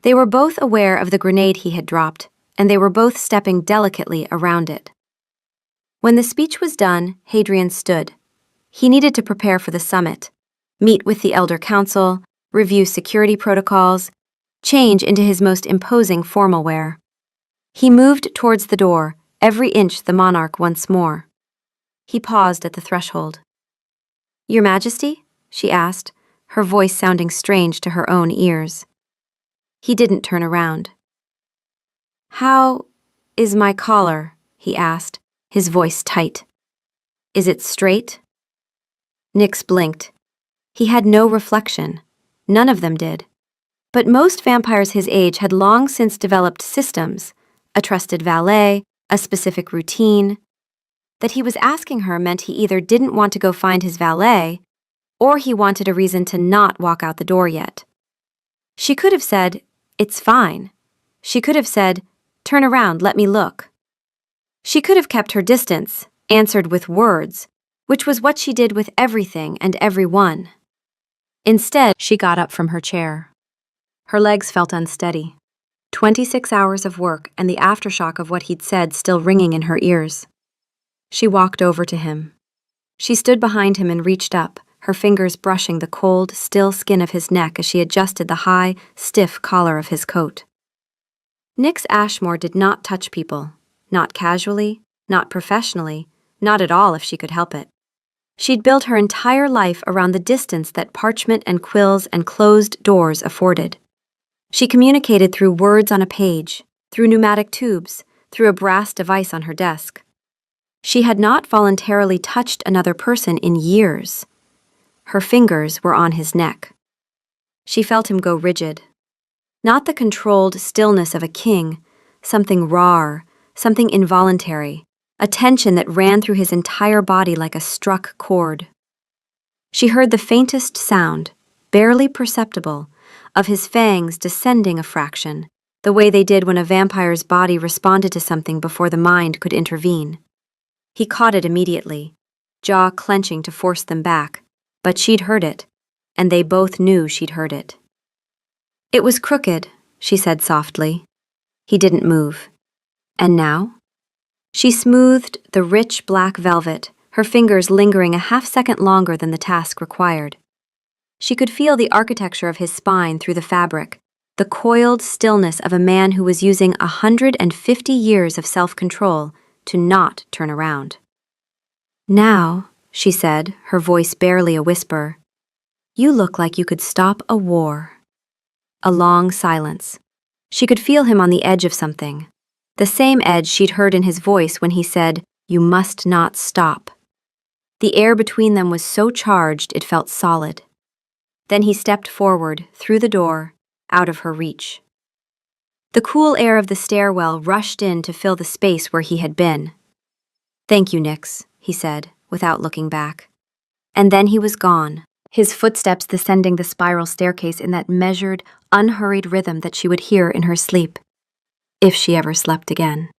They were both aware of the grenade he had dropped, and they were both stepping delicately around it. When the speech was done, Hadrian stood. He needed to prepare for the summit, meet with the Elder Council, review security protocols, change into his most imposing formal wear. He moved towards the door, every inch the monarch once more. He paused at the threshold. "Your Majesty?" she asked, her voice sounding strange to her own ears. He didn't turn around. "How is my collar?" he asked, his voice tight. "Is it straight?" Nyx blinked. He had no reflection. None of them did. But most vampires his age had long since developed systems, a trusted valet, a specific routine. That he was asking her meant he either didn't want to go find his valet, or he wanted a reason to not walk out the door yet. She could have said, "It's fine." She could have said, "Turn around, let me look." She could have kept her distance, answered with words, which was what she did with everything and everyone. Instead, she got up from her chair. Her legs felt unsteady. 26 hours of work and the aftershock of what he'd said still ringing in her ears. She walked over to him. She stood behind him and reached up, her fingers brushing the cold, still skin of his neck as she adjusted the high, stiff collar of his coat. Nyx Ashmore did not touch people, not casually, not professionally, not at all if she could help it. She'd built her entire life around the distance that parchment and quills and closed doors afforded. She communicated through words on a page, through pneumatic tubes, through a brass device on her desk. She had not voluntarily touched another person in years. Her fingers were on his neck. She felt him go rigid. Not the controlled stillness of a king, something raw, something involuntary, a tension that ran through his entire body like a struck chord. She heard the faintest sound, barely perceptible, of his fangs descending a fraction, the way they did when a vampire's body responded to something before the mind could intervene. He caught it immediately, jaw clenching to force them back, but she'd heard it, and they both knew she'd heard it. "It was crooked," she said softly. He didn't move. "And now?" She smoothed the rich black velvet, her fingers lingering a half-second longer than the task required. She could feel the architecture of his spine through the fabric, the coiled stillness of a man who was using 150 years of self-control to not turn around. "Now," she said, her voice barely a whisper, You look like you could stop a war." A long silence. She could feel him on the edge of something. The same edge she'd heard in his voice when he said, "You must not stop." The air between them was so charged it felt solid. Then he stepped forward, through the door, out of her reach. The cool air of the stairwell rushed in to fill the space where he had been. "Thank you, Nix," he said, without looking back. And then he was gone, his footsteps descending the spiral staircase in that measured, unhurried rhythm that she would hear in her sleep, if she ever slept again.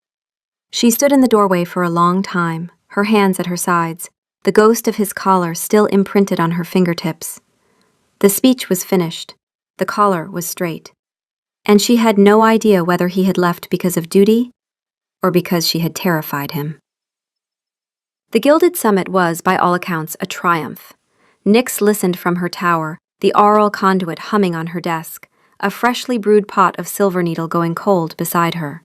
She stood in the doorway for a long time, her hands at her sides, the ghost of his collar still imprinted on her fingertips. The speech was finished. The collar was straight. And she had no idea whether he had left because of duty or because she had terrified him. The Gilded Summit was, by all accounts, a triumph. Nix listened from her tower, the aural conduit humming on her desk, a freshly brewed pot of silver needle going cold beside her.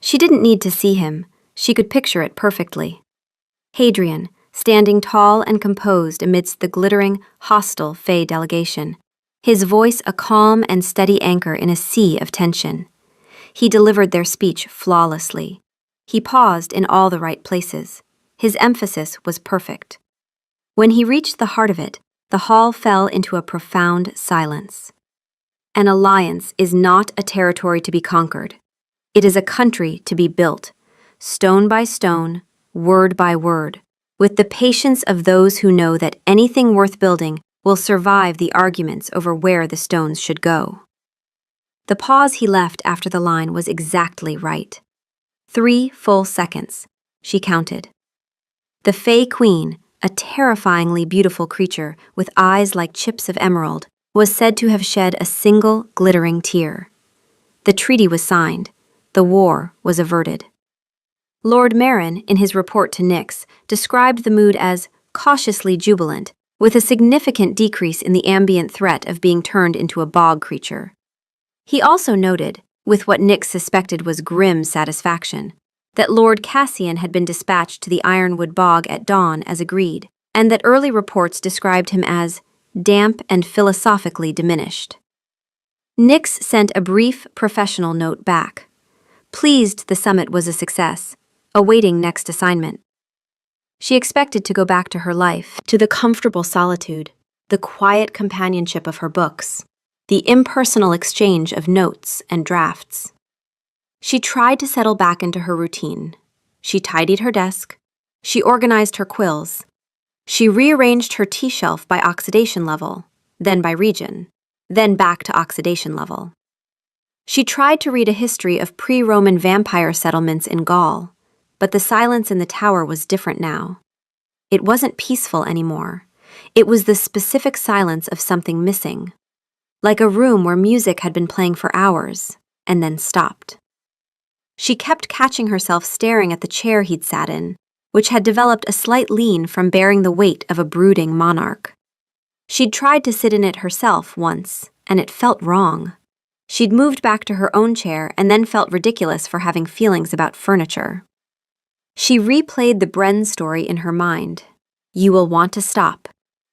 She didn't need to see him. She could picture it perfectly. Hadrian, standing tall and composed amidst the glittering, hostile Fey delegation, his voice a calm and steady anchor in a sea of tension. He delivered their speech flawlessly. He paused in all the right places. His emphasis was perfect. When he reached the heart of it, the hall fell into a profound silence. An alliance is not a territory to be conquered. It is a country to be built, stone by stone, word by word, with the patience of those who know that anything worth building will survive the arguments over where the stones should go. The pause he left after the line was exactly right. 3 full seconds, she counted. The Fey Queen, a terrifyingly beautiful creature with eyes like chips of emerald, was said to have shed a single glittering tear. The treaty was signed. The war was averted. Lord Marin, in his report to Nix, described the mood as cautiously jubilant, with a significant decrease in the ambient threat of being turned into a bog creature. He also noted, with what Nix suspected was grim satisfaction, that Lord Cassian had been dispatched to the Ironwood Bog at dawn as agreed, and that early reports described him as damp and philosophically diminished. Nix sent a brief professional note back. Pleased the summit was a success, awaiting next assignment. She expected to go back to her life, to the comfortable solitude, the quiet companionship of her books, the impersonal exchange of notes and drafts. She tried to settle back into her routine. She tidied her desk. She organized her quills. She rearranged her tea shelf by oxidation level, then by region, then back to oxidation level. She tried to read a history of pre-Roman vampire settlements in Gaul, but the silence in the tower was different now. It wasn't peaceful anymore. It was the specific silence of something missing, like a room where music had been playing for hours and then stopped. She kept catching herself staring at the chair he'd sat in, which had developed a slight lean from bearing the weight of a brooding monarch. She'd tried to sit in it herself once, and it felt wrong. She'd moved back to her own chair and then felt ridiculous for having feelings about furniture. She replayed the Bren story in her mind. You will want to stop,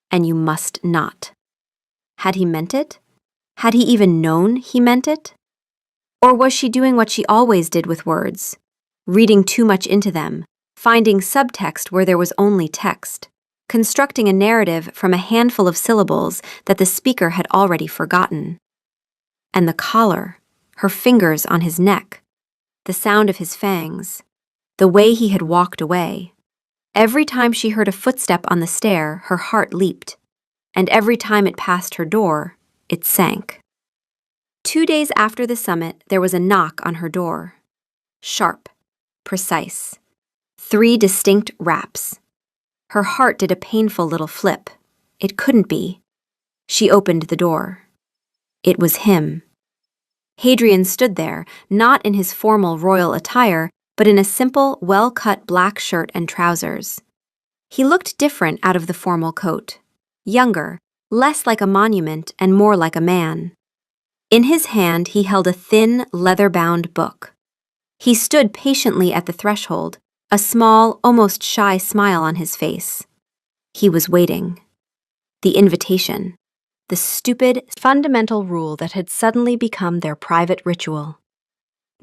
and you must not. Had he meant it? Had he even known he meant it? Or was she doing what she always did with words, reading too much into them, finding subtext where there was only text, constructing a narrative from a handful of syllables that the speaker had already forgotten? And the collar, her fingers on his neck, the sound of his fangs, the way he had walked away. Every time she heard a footstep on the stair, her heart leaped, and every time it passed her door, it sank. 2 days after the summit, there was a knock on her door. Sharp, precise. 3 distinct raps. Her heart did a painful little flip. It couldn't be. She opened the door. It was him. Hadrian stood there, not in his formal royal attire, but in a simple, well-cut black shirt and trousers. He looked different out of the formal coat. Younger, less like a monument and more like a man. In his hand, he held a thin, leather-bound book. He stood patiently at the threshold, a small, almost shy smile on his face. He was waiting. The invitation. the stupid, fundamental rule that had suddenly become their private ritual.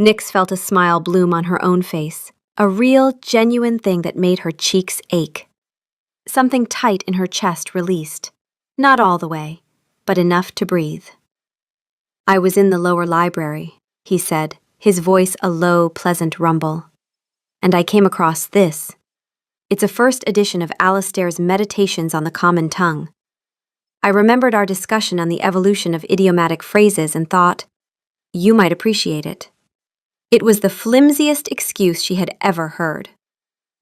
Nyx felt a smile bloom on her own face, a real, genuine thing that made her cheeks ache. Something tight in her chest released, not all the way, but enough to breathe. "I was in the lower library," he said, his voice a low, pleasant rumble. "And I came across this. It's a first edition of Alastair's Meditations on the Common Tongue. I remembered our discussion on the evolution of idiomatic phrases and thought, you might appreciate it." It was the flimsiest excuse she had ever heard.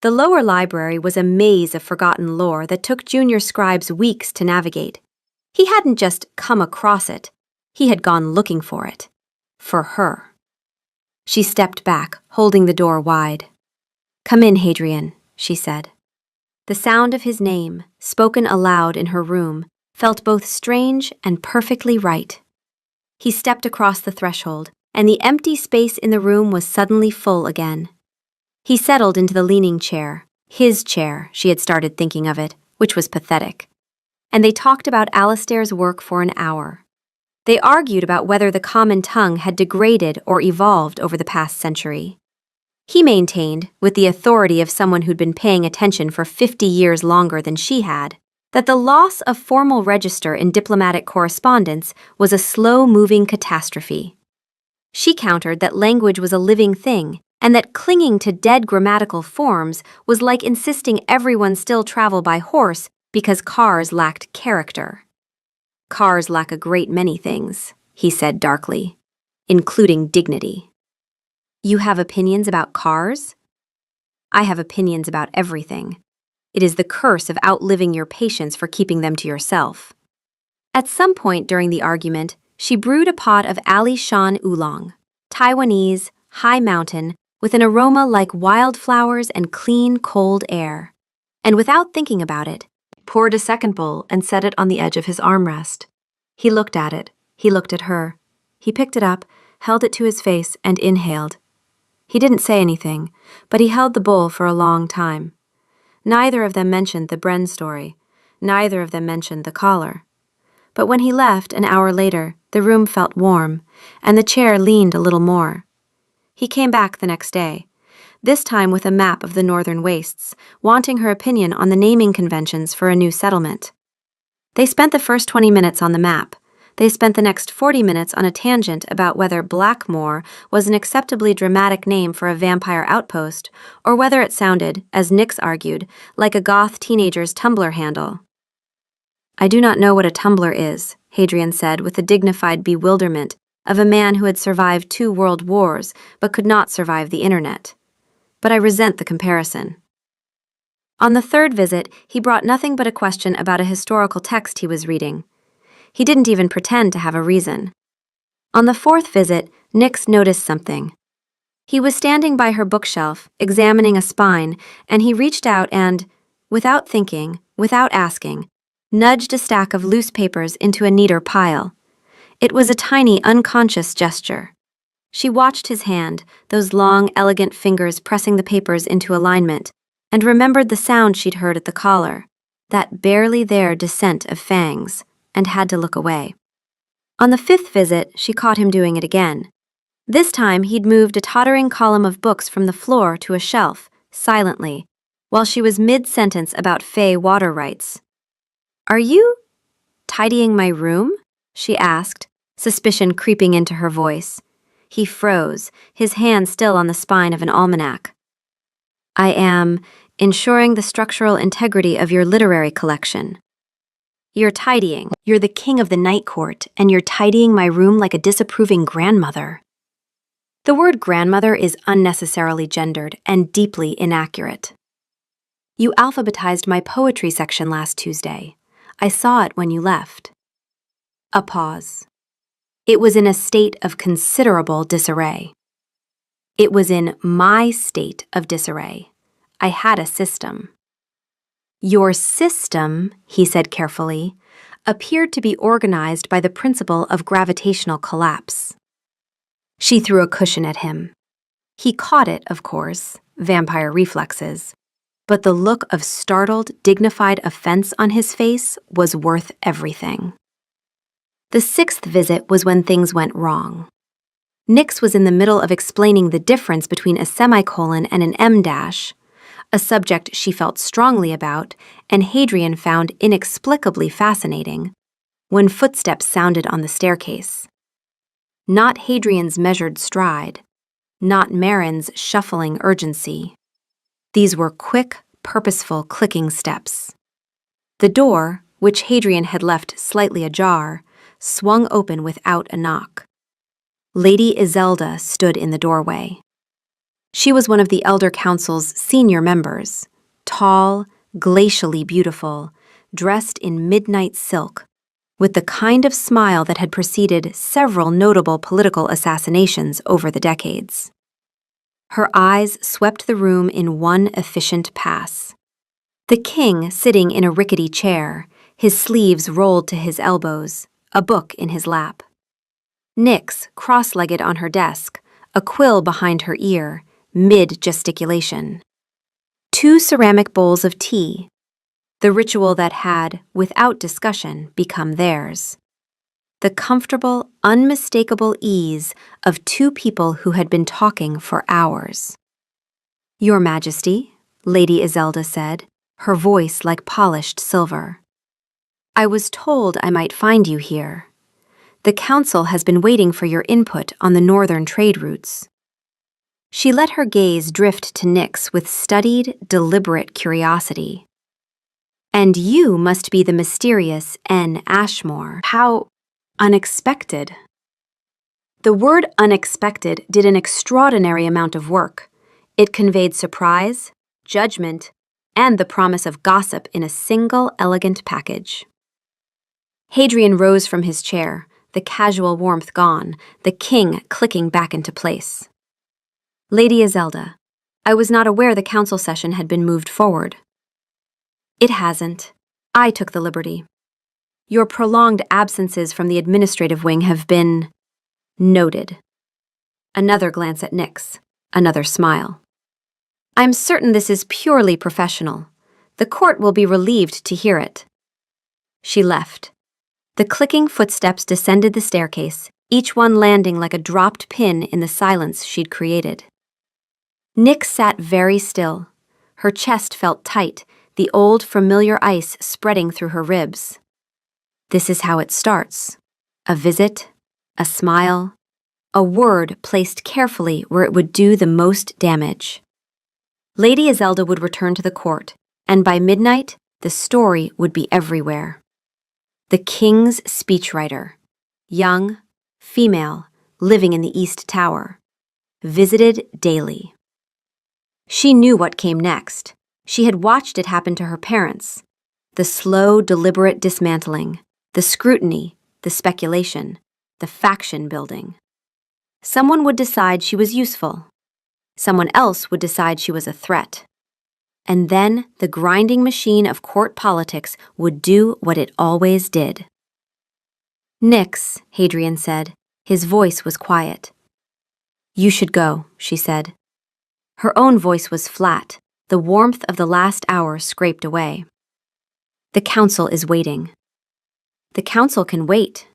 The lower library was a maze of forgotten lore that took junior scribes weeks to navigate. He hadn't just come across it, he had gone looking for it. For her. She stepped back, holding the door wide. "Come in, Hadrian," she said. The sound of his name, spoken aloud in her room, felt both strange and perfectly right. He stepped across the threshold, and the empty space in the room was suddenly full again. He settled into the leaning chair, his chair, she had started thinking of it, which was pathetic. And they talked about Alastair's work for an hour. They argued about whether the common tongue had degraded or evolved over the past century. He maintained, with the authority of someone who'd been paying attention for 50 years longer than she had, that the loss of formal register in diplomatic correspondence was a slow-moving catastrophe. She countered that language was a living thing, and that clinging to dead grammatical forms was like insisting everyone still travel by horse because cars lacked character. "Cars lack a great many things," he said darkly, "including dignity." "You have opinions about cars?" "I have opinions about everything. It is the curse of outliving your patients for keeping them to yourself." At some point during the argument, she brewed a pot of Ali Shan oolong, Taiwanese, high mountain, with an aroma like wildflowers and clean, cold air. And without thinking about it, poured a second bowl and set it on the edge of his armrest. He looked at it. He looked at her. He picked it up, held it to his face, and inhaled. He didn't say anything, but he held the bowl for a long time. Neither of them mentioned the Bren story. Neither of them mentioned the collar. But when he left an hour later, the room felt warm, and the chair leaned a little more. He came back the next day, this time with a map of the northern wastes, wanting her opinion on the naming conventions for a new settlement. They spent the first 20 minutes on the map. They spent the next 40 minutes on a tangent about whether Blackmore was an acceptably dramatic name for a vampire outpost, or whether it sounded, as Nyx argued, like a goth teenager's Tumblr handle. "I do not know what a Tumblr is," Hadrian said with the dignified bewilderment of a man who had survived 2 world wars but could not survive the internet. "But I resent the comparison." On the third visit, he brought nothing but a question about a historical text he was reading. He didn't even pretend to have a reason. On the fourth visit, Nyx noticed something. He was standing by her bookshelf, examining a spine, and he reached out and, without thinking, without asking, nudged a stack of loose papers into a neater pile. It was a tiny, unconscious gesture. She watched his hand, those long, elegant fingers pressing the papers into alignment, and remembered the sound she'd heard at the collar, that barely there descent of fangs, and had to look away. On the fifth visit, she caught him doing it again. This time, he'd moved a tottering column of books from the floor to a shelf, silently, while she was mid-sentence about Fey water rights. "Are you tidying my room?" she asked, suspicion creeping into her voice. He froze, his hand still on the spine of an almanac. "I am ensuring the structural integrity of your literary collection." "You're tidying. You're the king of the night court, and you're tidying my room like a disapproving grandmother." The word grandmother is unnecessarily gendered and deeply inaccurate. "You alphabetized my poetry section last Tuesday. I saw it when you left." A pause. It was in a state of considerable disarray. It was in my state of disarray. I had a system. "Your system," he said carefully, appeared to be organized by the principle of gravitational collapse. She threw a cushion at him. He caught it, of course, vampire reflexes, but the look of startled, dignified offense on his face was worth everything. The sixth visit was when things went wrong. Nix was in the middle of explaining the difference between a semicolon and an em dash, a subject she felt strongly about and Hadrian found inexplicably fascinating, when footsteps sounded on the staircase. Not Hadrian's measured stride, not Marin's shuffling urgency. These were quick, purposeful clicking steps. The door, which Hadrian had left slightly ajar, swung open without a knock. Lady Iselda stood in the doorway. She was one of the Elder Council's senior members, tall, glacially beautiful, dressed in midnight silk, with the kind of smile that had preceded several notable political assassinations over the decades. Her eyes swept the room in one efficient pass. The king sitting in a rickety chair, his sleeves rolled to his elbows, a book in his lap. Nix, cross-legged on her desk, a quill behind her ear, mid-gesticulation. 2 ceramic bowls of tea, the ritual that had, without discussion, become theirs. The comfortable, unmistakable ease of 2 people who had been talking for hours. "Your Majesty," Lady Iselda said, her voice like polished silver. "I was told I might find you here. The Council has been waiting for your input on the northern trade routes." She let her gaze drift to Nix with studied, deliberate curiosity. "And you must be the mysterious N. Ashmore. How unexpected." The word unexpected did an extraordinary amount of work. It conveyed surprise, judgment, and the promise of gossip in a single elegant package. Hadrian rose from his chair, the casual warmth gone, the king clicking back into place. "Lady Iselda, I was not aware the council session had been moved forward." "It hasn't. I took the liberty. Your prolonged absences from the administrative wing have been noted." Another glance at Nix, another smile. "I'm certain this is purely professional. The court will be relieved to hear it." She left. The clicking footsteps descended the staircase, each one landing like a dropped pin in the silence she'd created. Nix sat very still. Her chest felt tight, the old familiar ice spreading through her ribs. This is how it starts. A visit, a smile, a word placed carefully where it would do the most damage. Lady Iselda would return to the court, and by midnight, the story would be everywhere. The king's speechwriter, young, female, living in the East Tower, visited daily. She knew what came next. She had watched it happen to her parents. The slow, deliberate dismantling, the scrutiny, the speculation, the faction building. Someone would decide she was useful. Someone else would decide she was a threat. And then the grinding machine of court politics would do what it always did. "Nix," Hadrian said. His voice was quiet. "You should go," she said. Her own voice was flat, the warmth of the last hour scraped away. "The council is waiting." "The council can wait."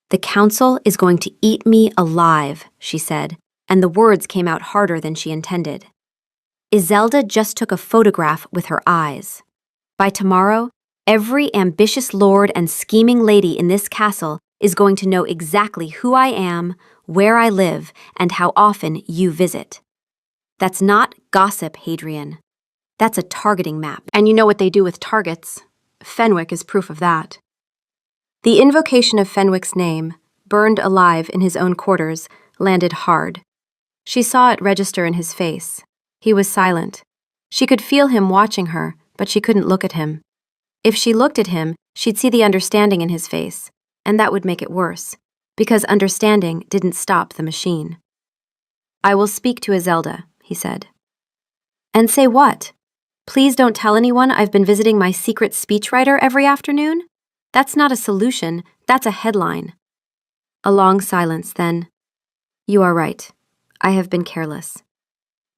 "The council is going to eat me alive," she said, and the words came out harder than she intended. Iselda just took a photograph with her eyes. By tomorrow, every ambitious lord and scheming lady in this castle is going to know exactly who I am, where I live, and how often you visit. That's not gossip, Hadrian. That's a targeting map. And you know what they do with targets. Fenwick is proof of that. The invocation of Fenwick's name, burned alive in his own quarters, landed hard. She saw it register in his face. He was silent. She could feel him watching her, but she couldn't look at him. If she looked at him, she'd see the understanding in his face, and that would make it worse, because understanding didn't stop the machine. "I will speak to Iselda," he said. "And say what? Please don't tell anyone I've been visiting my secret speechwriter every afternoon? That's not a solution, that's a headline." A long silence, then. "You are right. I have been careless."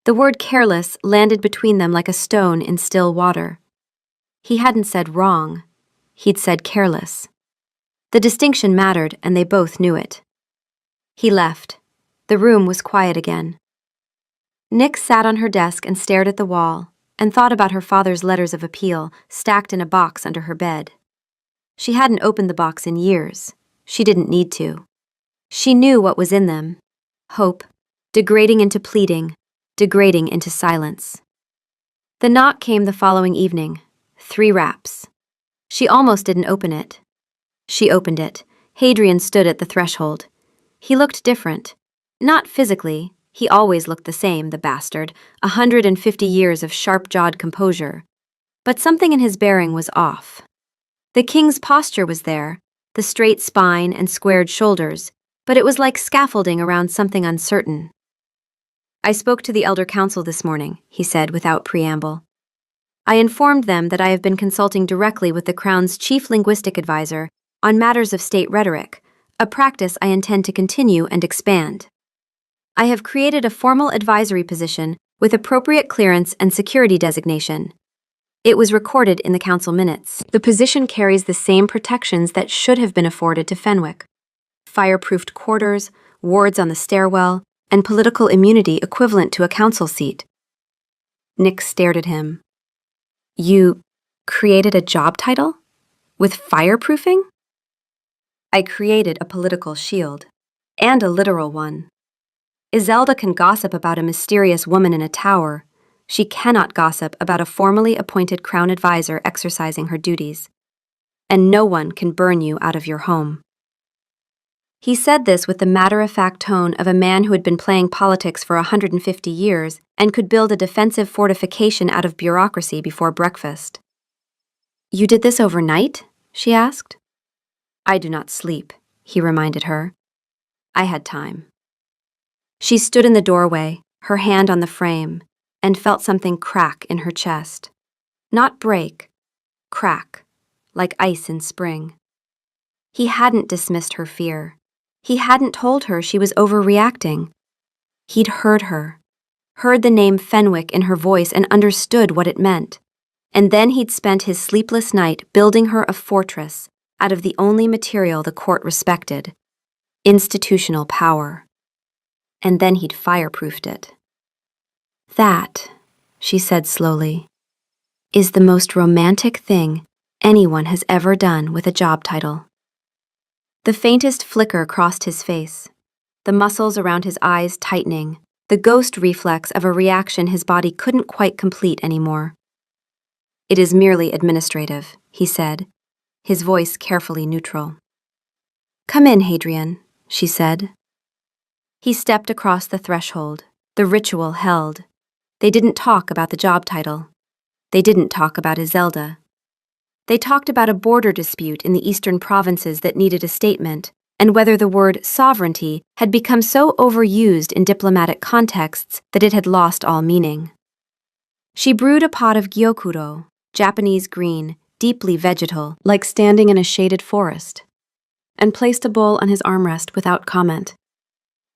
The word careless landed between them like a stone in still water. He hadn't said wrong. He'd said careless. The distinction mattered, and they both knew it. He left. The room was quiet again. Nick sat on her desk and stared at the wall, and thought about her father's letters of appeal stacked in a box under her bed. She hadn't opened the box in years. She didn't need to. She knew what was in them. Hope, degrading into pleading, degrading into silence. The knock came the following evening. 3 raps. She almost didn't open it. She opened it. Hadrian stood at the threshold. He looked different. Not physically. He always looked the same, the bastard, 150 years of sharp-jawed composure. But something in his bearing was off. The king's posture was there, the straight spine and squared shoulders, but it was like scaffolding around something uncertain. "I spoke to the Elder Council this morning," he said without preamble. "I informed them that I have been consulting directly with the Crown's chief linguistic advisor on matters of state rhetoric, a practice I intend to continue and expand. I have created a formal advisory position with appropriate clearance and security designation. It was recorded in the council minutes. The position carries the same protections that should have been afforded to Fenwick: fireproofed quarters, wards on the stairwell, and political immunity equivalent to a council seat." Nick stared at him. "You created a job title? With fireproofing?" "I created a political shield, and a literal one. Iselda can gossip about a mysterious woman in a tower. She cannot gossip about a formally appointed crown advisor exercising her duties. And no one can burn you out of your home." He said this with the matter-of-fact tone of a man who had been playing politics for 150 years and could build a defensive fortification out of bureaucracy before breakfast. "You did this overnight?" she asked. "I do not sleep," he reminded her. "I had time." She stood in the doorway, her hand on the frame, and felt something crack in her chest. Not break, crack, like ice in spring. He hadn't dismissed her fear. He hadn't told her she was overreacting. He'd heard her, heard the name Fenwick in her voice and understood what it meant. And then he'd spent his sleepless night building her a fortress out of the only material the court respected: institutional power. And then he'd fireproofed it. "That," she said slowly, "is the most romantic thing anyone has ever done with a job title." The faintest flicker crossed his face, the muscles around his eyes tightening, the ghost reflex of a reaction his body couldn't quite complete anymore. "It is merely administrative," he said, his voice carefully neutral. "Come in, Hadrian," she said. He stepped across the threshold. The ritual held. They didn't talk about the job title. They didn't talk about Iselda. They talked about a border dispute in the eastern provinces that needed a statement, and whether the word sovereignty had become so overused in diplomatic contexts that it had lost all meaning. She brewed a pot of gyokuro, Japanese green, deeply vegetal, like standing in a shaded forest, and placed a bowl on his armrest without comment.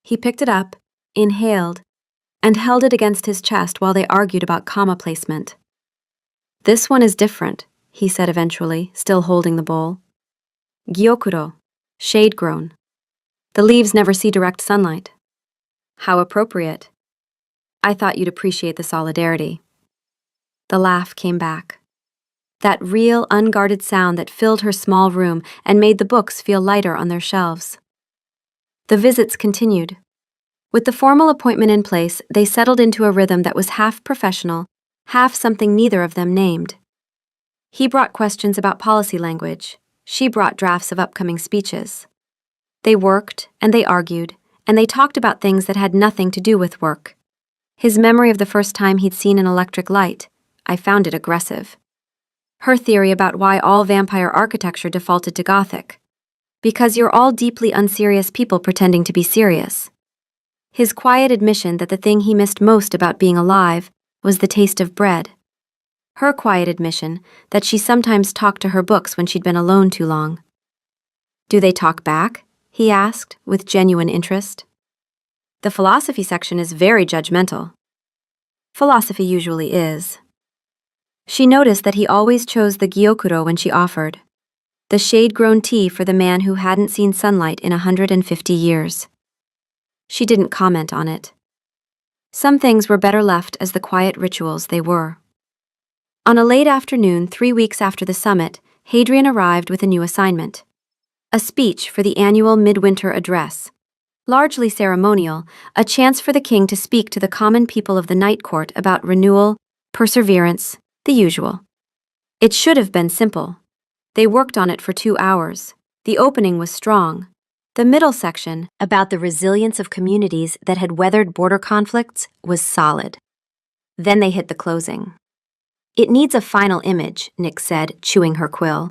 He picked it up, inhaled, and held it against his chest while they argued about comma placement. "This one is different," he said eventually, still holding the bowl. "Gyokuro, shade-grown. The leaves never see direct sunlight." "How appropriate. I thought you'd appreciate the solidarity." The laugh came back. That real, unguarded sound that filled her small room and made the books feel lighter on their shelves. The visits continued. With the formal appointment in place, they settled into a rhythm that was half professional, half something neither of them named. He brought questions about policy language. She brought drafts of upcoming speeches. They worked, and they argued, and they talked about things that had nothing to do with work. His memory of the first time he'd seen an electric light, I found it aggressive. Her theory about why all vampire architecture defaulted to Gothic. Because you're all deeply unserious people pretending to be serious. His quiet admission that the thing he missed most about being alive was the taste of bread. Her quiet admission that she sometimes talked to her books when she'd been alone too long. "Do they talk back?" he asked, with genuine interest. "The philosophy section is very judgmental." Philosophy usually is. She noticed that he always chose the gyokuro when she offered. The shade-grown tea for the man who hadn't seen sunlight in 150 years. She didn't comment on it. Some things were better left as the quiet rituals they were. On a late afternoon, 3 weeks after the summit, Hadrian arrived with a new assignment. A speech for the annual midwinter address. Largely ceremonial, a chance for the king to speak to the common people of the Night Court about renewal, perseverance, the usual. It should have been simple. They worked on it for 2 hours. The opening was strong. The middle section, about the resilience of communities that had weathered border conflicts, was solid. Then they hit the closing. It needs a final image, Nick said, chewing her quill.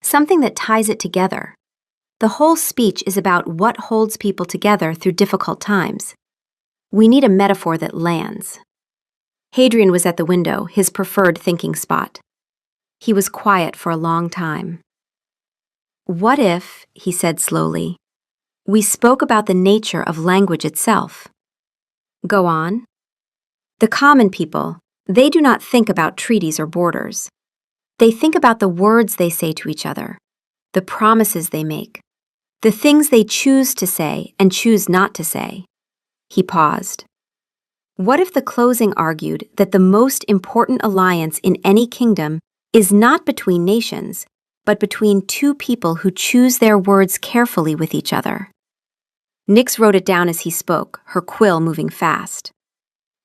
Something that ties it together. The whole speech is about what holds people together through difficult times. We need a metaphor that lands. Hadrian was at the window, his preferred thinking spot. He was quiet for a long time. What if, he said slowly, we spoke about the nature of language itself? Go on. The common people, they do not think about treaties or borders. They think about the words they say to each other, the promises they make, the things they choose to say and choose not to say. He paused. What if the closing argued that the most important alliance in any kingdom is not between nations, but between two people who choose their words carefully with each other? Nyx wrote it down as he spoke, her quill moving fast.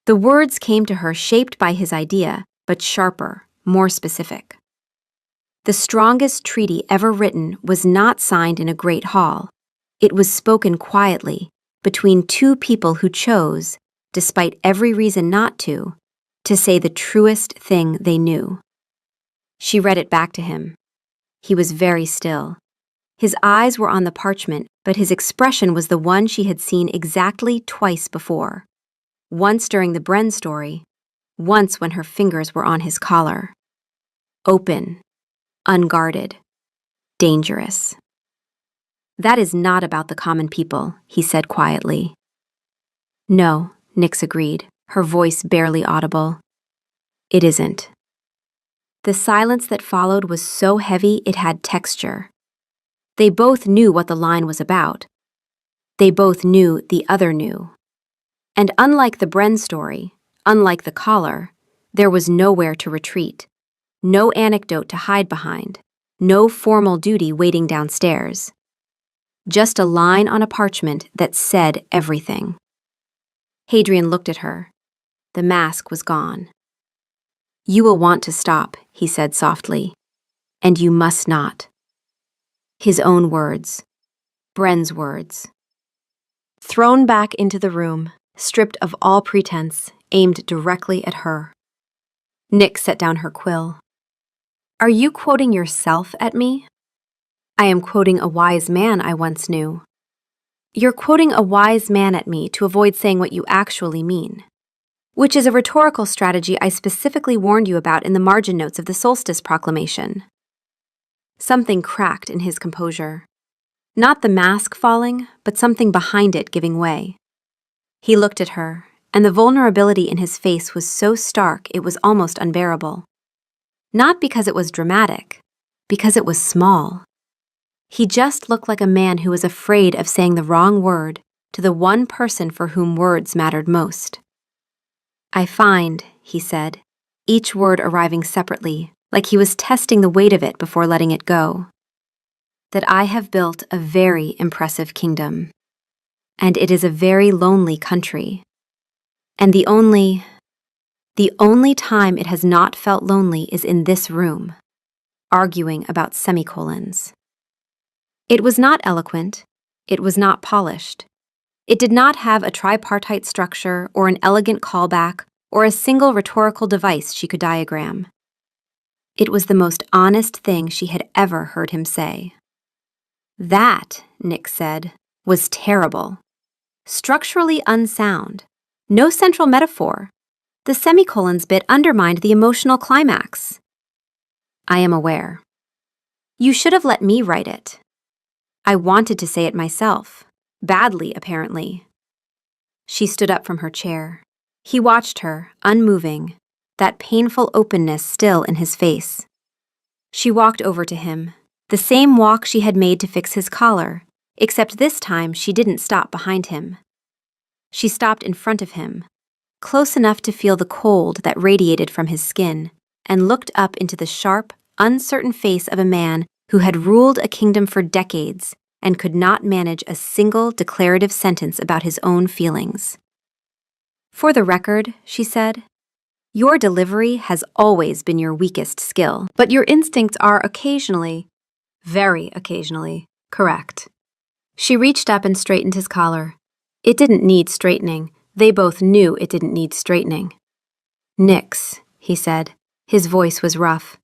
The words came to her shaped by his idea, but sharper, more specific. The strongest treaty ever written was not signed in a great hall. It was spoken quietly, between two people who chose, despite every reason not to say the truest thing they knew. She read it back to him. He was very still. His eyes were on the parchment, but his expression was the one she had seen exactly twice before. Once during the Bren story, once when her fingers were on his collar. Open, unguarded, dangerous. That is not about the common people, he said quietly. No, Nyx agreed, her voice barely audible. It isn't. The silence that followed was so heavy it had texture. They both knew what the line was about. They both knew the other knew. And unlike the Bren story, unlike the collar, there was nowhere to retreat, no anecdote to hide behind, no formal duty waiting downstairs. Just a line on a parchment that said everything. Hadrian looked at her. The mask was gone. You will want to stop, he said softly, and you must not. His own words, Bren's words. Thrown back into the room, stripped of all pretense, aimed directly at her. Nyx set down her quill. Are you quoting yourself at me? I am quoting a wise man I once knew. You're quoting a wise man at me to avoid saying what you actually mean, which is a rhetorical strategy I specifically warned you about in the margin notes of the Solstice Proclamation. Something cracked in his composure. Not the mask falling, but something behind it giving way. He looked at her, and the vulnerability in his face was so stark it was almost unbearable. Not because it was dramatic, because it was small. He just looked like a man who was afraid of saying the wrong word to the one person for whom words mattered most. I find, he said, each word arriving separately, like he was testing the weight of it before letting it go, that I have built a very impressive kingdom, and it is a very lonely country, and the only time it has not felt lonely is in this room, arguing about semicolons. It was not eloquent, it was not polished. It did not have a tripartite structure or an elegant callback or a single rhetorical device she could diagram. It was the most honest thing she had ever heard him say. That, Nyx said, was terrible. Structurally unsound. No central metaphor. The semicolons bit undermined the emotional climax. I am aware. You should have let me write it. I wanted to say it myself. Badly, apparently. She stood up from her chair. He watched her, unmoving, that painful openness still in his face. She walked over to him, The same walk she had made to fix his collar, except this time she didn't stop behind him. She stopped in front of him, close enough to feel the cold that radiated from his skin, and looked up into the sharp, uncertain face of a man who had ruled a kingdom for decades and could not manage a single declarative sentence about his own feelings. "For the record," she said, "your delivery has always been your weakest skill, but your instincts are occasionally, very occasionally, correct." She reached up and straightened his collar. It didn't need straightening. They both knew it didn't need straightening. "Nix," he said. His voice was rough.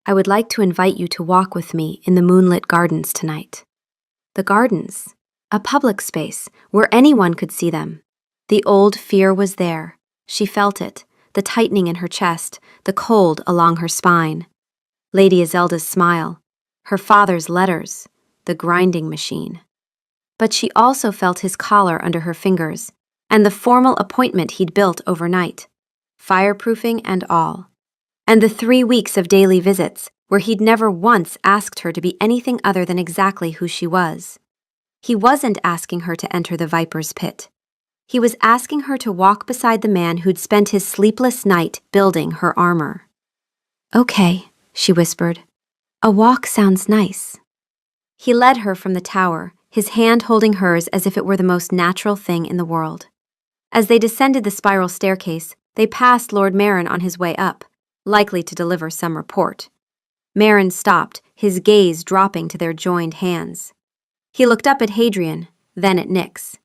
"I would like to invite you to walk with me in the moonlit gardens tonight." The gardens, a public space where anyone could see them. The old fear was there. She felt it, the tightening in her chest, the cold along her spine. Lady Iselda's smile, her father's letters, the grinding machine. But she also felt his collar under her fingers, and the formal appointment he'd built overnight, fireproofing and all. And the 3 weeks of daily visits, where he'd never once asked her to be anything other than exactly who she was. He wasn't asking her to enter the viper's pit. He was asking her to walk beside the man who'd spent his sleepless night building her armor. "Okay," she whispered. "A walk sounds nice." He led her from the tower, his hand holding hers as if it were the most natural thing in the world. As they descended the spiral staircase, they passed Lord Marin on his way up, likely to deliver some report. Marin stopped, his gaze dropping to their joined hands. He looked up at Hadrian, then at Nyx.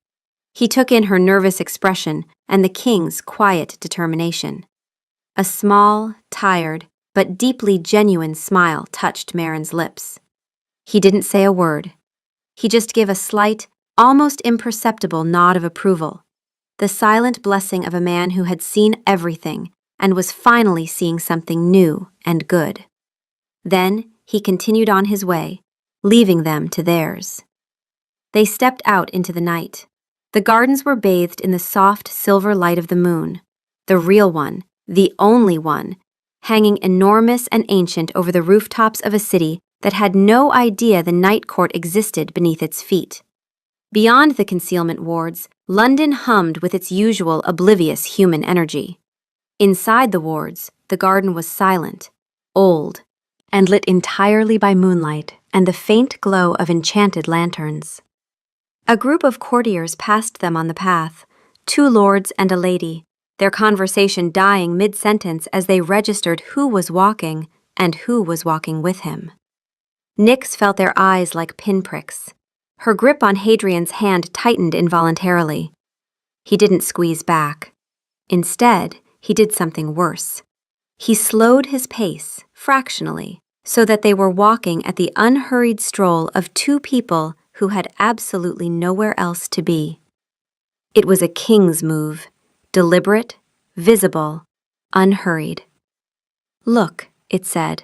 He took in her nervous expression and the king's quiet determination. A small, tired, but deeply genuine smile touched Marin's lips. He didn't say a word. He just gave a slight, almost imperceptible nod of approval, the silent blessing of a man who had seen everything and was finally seeing something new and good. Then he continued on his way, leaving them to theirs. They stepped out into the night. The gardens were bathed in the soft silver light of the moon, the real one, the only one, hanging enormous and ancient over the rooftops of a city that had no idea the night court existed beneath its feet. Beyond the concealment wards, London hummed with its usual oblivious human energy. Inside the wards, the garden was silent, old, and lit entirely by moonlight and the faint glow of enchanted lanterns. A group of courtiers passed them on the path, 2 lords and a lady, their conversation dying mid-sentence as they registered who was walking and who was walking with him. Nyx felt their eyes like pinpricks. Her grip on Hadrian's hand tightened involuntarily. He didn't squeeze back. Instead, he did something worse. He slowed his pace, fractionally, so that they were walking at the unhurried stroll of 2 people who had absolutely nowhere else to be. It was a king's move, deliberate, visible, unhurried. "Look," it said,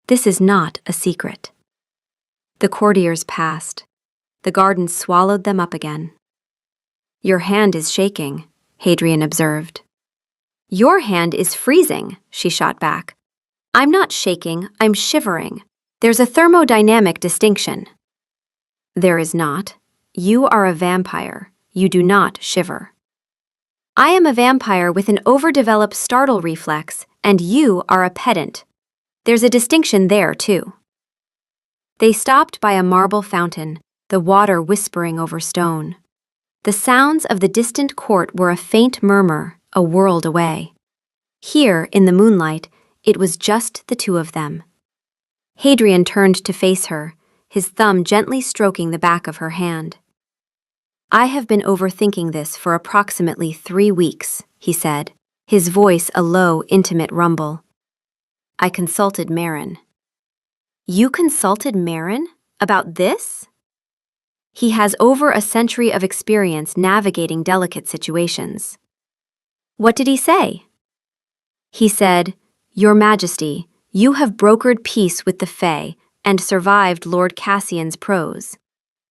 "this is not a secret." The courtiers passed. The garden swallowed them up again. "Your hand is shaking," Hadrian observed. "Your hand is freezing," she shot back. "I'm not shaking, I'm shivering. There's a thermodynamic distinction." "There is not. You are a vampire. You do not shiver." "I am a vampire with an overdeveloped startle reflex, and you are a pedant. There's a distinction there, too." They stopped by a marble fountain, the water whispering over stone. The sounds of the distant court were a faint murmur, a world away. Here, in the moonlight, it was just the 2 of them. Hadrian turned to face her, his thumb gently stroking the back of her hand. "I have been overthinking this for approximately 3 weeks," he said, his voice a low, intimate rumble. "I consulted Marin." "You consulted Marin? About this?" "He has over a century of experience navigating delicate situations." "What did he say?" "He said, 'Your Majesty, you have brokered peace with the Fae and survived Lord Cassian's prose.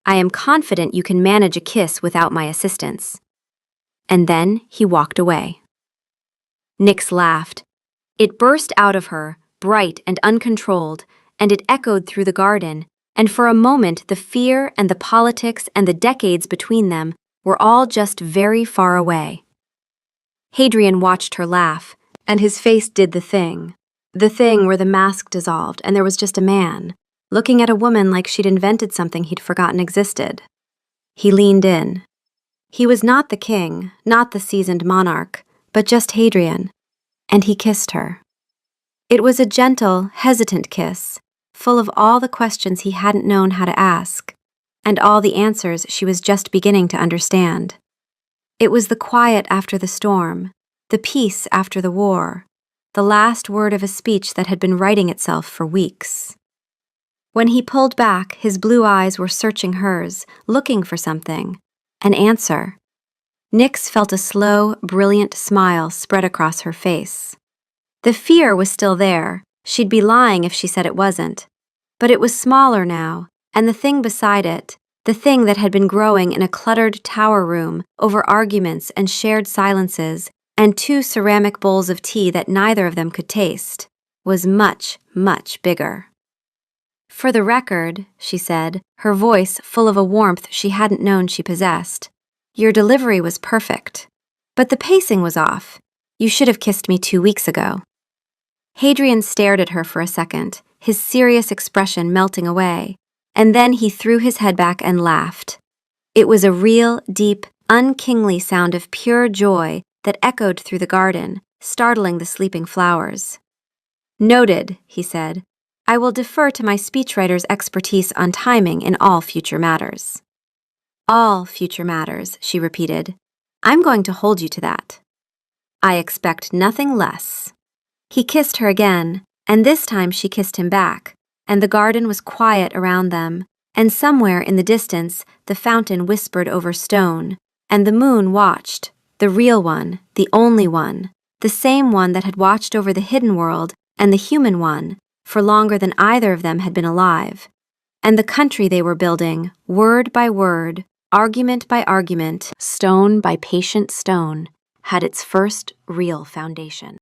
I am confident you can manage a kiss without my assistance.' And then he walked away." Nyx laughed. It burst out of her, bright and uncontrolled, and it echoed through the garden, and for a moment the fear and the politics and the decades between them were all just very far away. Hadrian watched her laugh, and his face did the thing where the mask dissolved and there was just a man, looking at a woman like she'd invented something he'd forgotten existed. He leaned in. He was not the king, not the seasoned monarch, but just Hadrian, and he kissed her. It was a gentle, hesitant kiss, full of all the questions he hadn't known how to ask, and all the answers she was just beginning to understand. It was the quiet after the storm, the peace after the war, the last word of a speech that had been writing itself for weeks. When he pulled back, his blue eyes were searching hers, looking for something, an answer. Nyx felt a slow, brilliant smile spread across her face. The fear was still there. She'd be lying if she said it wasn't. But it was smaller now, and the thing beside it, the thing that had been growing in a cluttered tower room over arguments and shared silences and 2 ceramic bowls of tea that neither of them could taste, was much, much bigger. "For the record," she said, her voice full of a warmth she hadn't known she possessed, "your delivery was perfect. But the pacing was off. You should have kissed me 2 weeks ago." Hadrian stared at her for a second, his serious expression melting away, and then he threw his head back and laughed. It was a real, deep, unkingly sound of pure joy that echoed through the garden, startling the sleeping flowers. "Noted," he said. "I will defer to my speechwriter's expertise on timing in all future matters." "All future matters," she repeated. "I'm going to hold you to that." "I expect nothing less." He kissed her again, and this time she kissed him back, and the garden was quiet around them, and somewhere in the distance the fountain whispered over stone, and the moon watched, the real one, the only one, the same one that had watched over the hidden world and the human one for longer than either of them had been alive. And the country they were building, word by word, argument by argument, stone by patient stone, had its first real foundation.